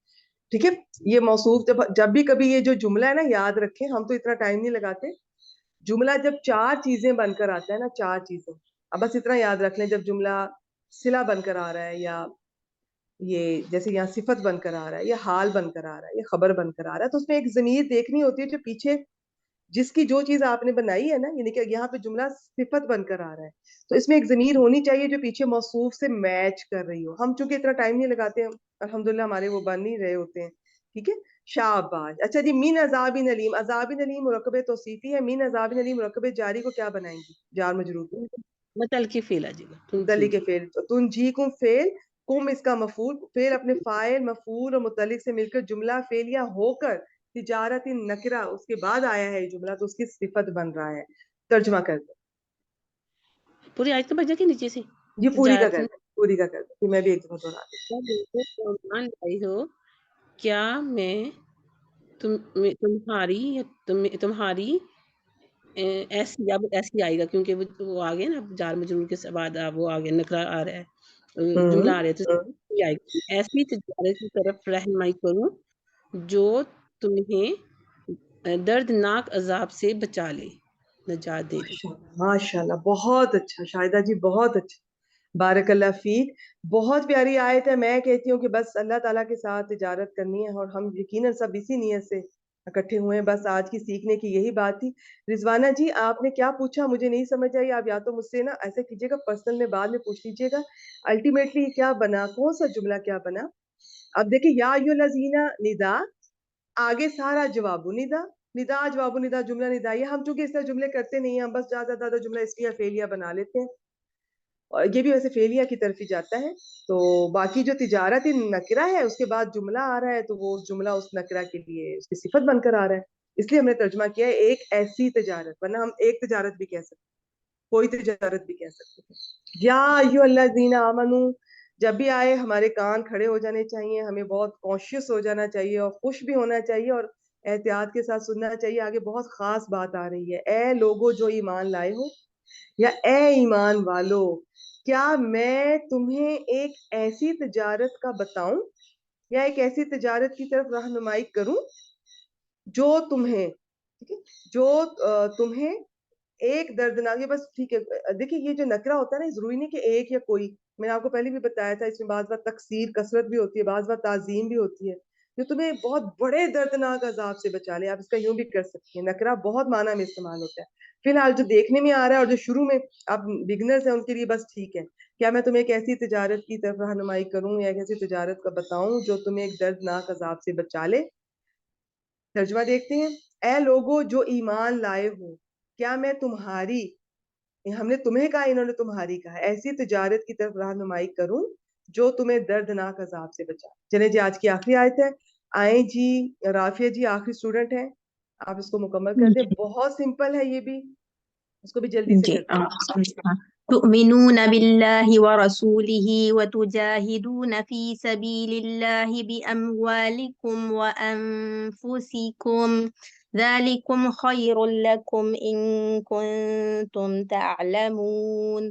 ٹھیک ہے. یہ موصوف جب بھی کبھی یہ جو جملہ ہے نا یاد رکھیں، ہم تو اتنا ٹائم نہیں لگاتے. جملہ جب 4 چیزیں بن کر آتا ہے نا، 4 چیزیں، اب بس اتنا یاد رکھ لیں. جب جملہ صلہ بن کر آ رہا ہے یا یہ جیسے یہاں صفت بن کر آ رہا ہے یا حال بن کر آ رہا ہے یا خبر بن کر آ رہا ہے، تو اس میں ایک ضمیر دیکھنی ہوتی ہے جو پیچھے جس کی جو چیز آپ نے بنائی ہے نا، یعنی کہ یہاں پہ جملہ صفت بن کر آ رہا ہے تو اس میں ایک ضمیر ہونی چاہیے جو پیچھے موصوف سے میچ کر رہی ہو. ہم چونکہ اتنا ٹائم نہیں لگاتے ہیں الحمدللہ، ہمارے وہ بن نہیں رہے ہوتے ہیں. ٹھیک ہے. شاباش. اچھا جی. من عذاب علیم. عذاب علیم مرکب توصیفی ہے. من عذاب علیم مرکب جاری کو کیا بنائیں گی؟ جار مجرور کو متعلقی فعل آ جائے گا. متعلق فعل. تنجیکم فعل، کم اس کا مفعول، فعل اپنے فاعل مفعول اور متعلق سے مل کر جملہ فعلیہ ہو کر تجارت نکرہ اس کے بعد آیا ہے یہ جملہ تو اس کی صفت بن رہا ہے. ترجمہ کر دیں. پوری آیت کو بجا کے نیچے سے یہ پوری کا کر دیں، پوری کا کر دیں. میں بھی ایک دفعہ دوہرا دیں. لائی ہو کیا میں تمہاری ایسی، اب ایسی آئے گا کیونکہ وہ آ گیا نا جار مجرور کے بعد وہ آ گیا نکرہ آ رہا ہے، جملہ آ رہا ہے تو ایسی تجارت کی طرف رہنمائی کروں جو تمہیں دردناک عذاب سے بچا لے، نجات دے دے. ماشاءاللہ. بہت اچھا شاہدہ جی، بہت اچھا. بارک اللہ فیک. بہت پیاری آیت ہے. میں کہتی ہوں کہ بس اللہ تعالیٰ کے ساتھ تجارت کرنی ہے اور ہم یقیناً سب اسی نیت سے اکٹھے ہوئے ہیں. بس آج کی سیکھنے کی یہی بات تھی. رضوانہ جی آپ نے کیا پوچھا مجھے نہیں سمجھ آئی. آپ یا تو مجھ سے نا ایسا کیجیے گا پرسنل میں بعد میں پوچھ لیجیے گا. الٹیمیٹلی کیا بنا، کون سا جملہ کیا بنا؟ اب دیکھیں یا ایھا الذین ندا، آگے سارا جواب ندا، ندا جواب ندا جملہ ندائیہ. ہم چونکہ اس طرح جملے کرتے نہیں ہیں، ہم بس زیادہ زیادہ جملہ اسمیہ فعلیہ بنا لیتے ہیں اور یہ بھی ویسے فعلیہ کی طرف ہی جاتا ہے. تو باقی جو تجارت نکرہ ہے اس کے بعد جملہ آ رہا ہے تو وہ جملہ اس نکرہ کے لیے اس کی صفت بن کر آ رہا ہے، اس لیے ہم نے ترجمہ کیا ہے ایک ایسی تجارت، ورنہ ہم ایک تجارت بھی کہہ سکتے، کوئی تجارت بھی کہہ سکتے تھے. یا ایھا الذین آمنو، جب بھی آئے ہمارے کان کھڑے ہو جانے چاہیے، ہمیں بہت کانشیس ہو جانا چاہیے اور خوش بھی ہونا چاہیے اور احتیاط کے ساتھ سننا چاہیے. آگے بہت خاص بات آ رہی ہے. اے لوگو جو ایمان لائے ہو یا اے ایمان والو، کیا میں تمہیں ایک ایسی تجارت کا بتاؤں یا ایک ایسی تجارت کی طرف رہنمائی کروں جو تمہیں، ٹھیک ہے، جو تمہیں ایک دردناک، یہ بس ٹھیک ہے. دیکھیں یہ جو نکرہ ہوتا ہے نا ضروری نہیں کہ ایک یا کوئی، میں نے آپ کو پہلے بھی بتایا تھا اس میں بعض بار تکثیر کثرت بھی ہوتی ہے، بعض بار تعظیم بھی ہوتی ہے، جو تمہیں بہت بڑے دردناک عذاب سے بچا لے. آپ اس کا یوں بھی کر سکتی ہیں. نکرہ بہت معنی میں استعمال ہوتا ہے. فی الحال جو دیکھنے میں آ رہا ہے اور جو شروع میں آپ بگنرز ہیں ان کے لیے بس ٹھیک ہے. کیا میں تمہیں ایک ایسی تجارت کی طرف رہنمائی کروں یا ایک ایسی تجارت کا بتاؤں جو تمہیں ایک دردناک عذاب سے بچا لے. ترجمہ دیکھتے ہیں. اے لوگو جو ایمان لائے ہو، کیا میں تمہاری، ہم نے تمہیں کہا انہوں نے تمہاری کہا، ایسی تجارت کی طرف رہنمائی کروں جو تمہیں دردناک عذاب سے بچا. چلیں جی آج کی آخری آیت ہے. آئیں جی رافیہ جی آخری اسٹوڈنٹ ہیں، آپ اس کو مکمل کر دیں. بہت سمپل ہے یہ بھی، اس کو بھی جلدی سے کرتے ہیں. تؤمنون بالله ورسوله وتجاهدون في سبيل الله بأموالكم وأنفسكم ذلكم خير لكم إن كنتم تعلمون.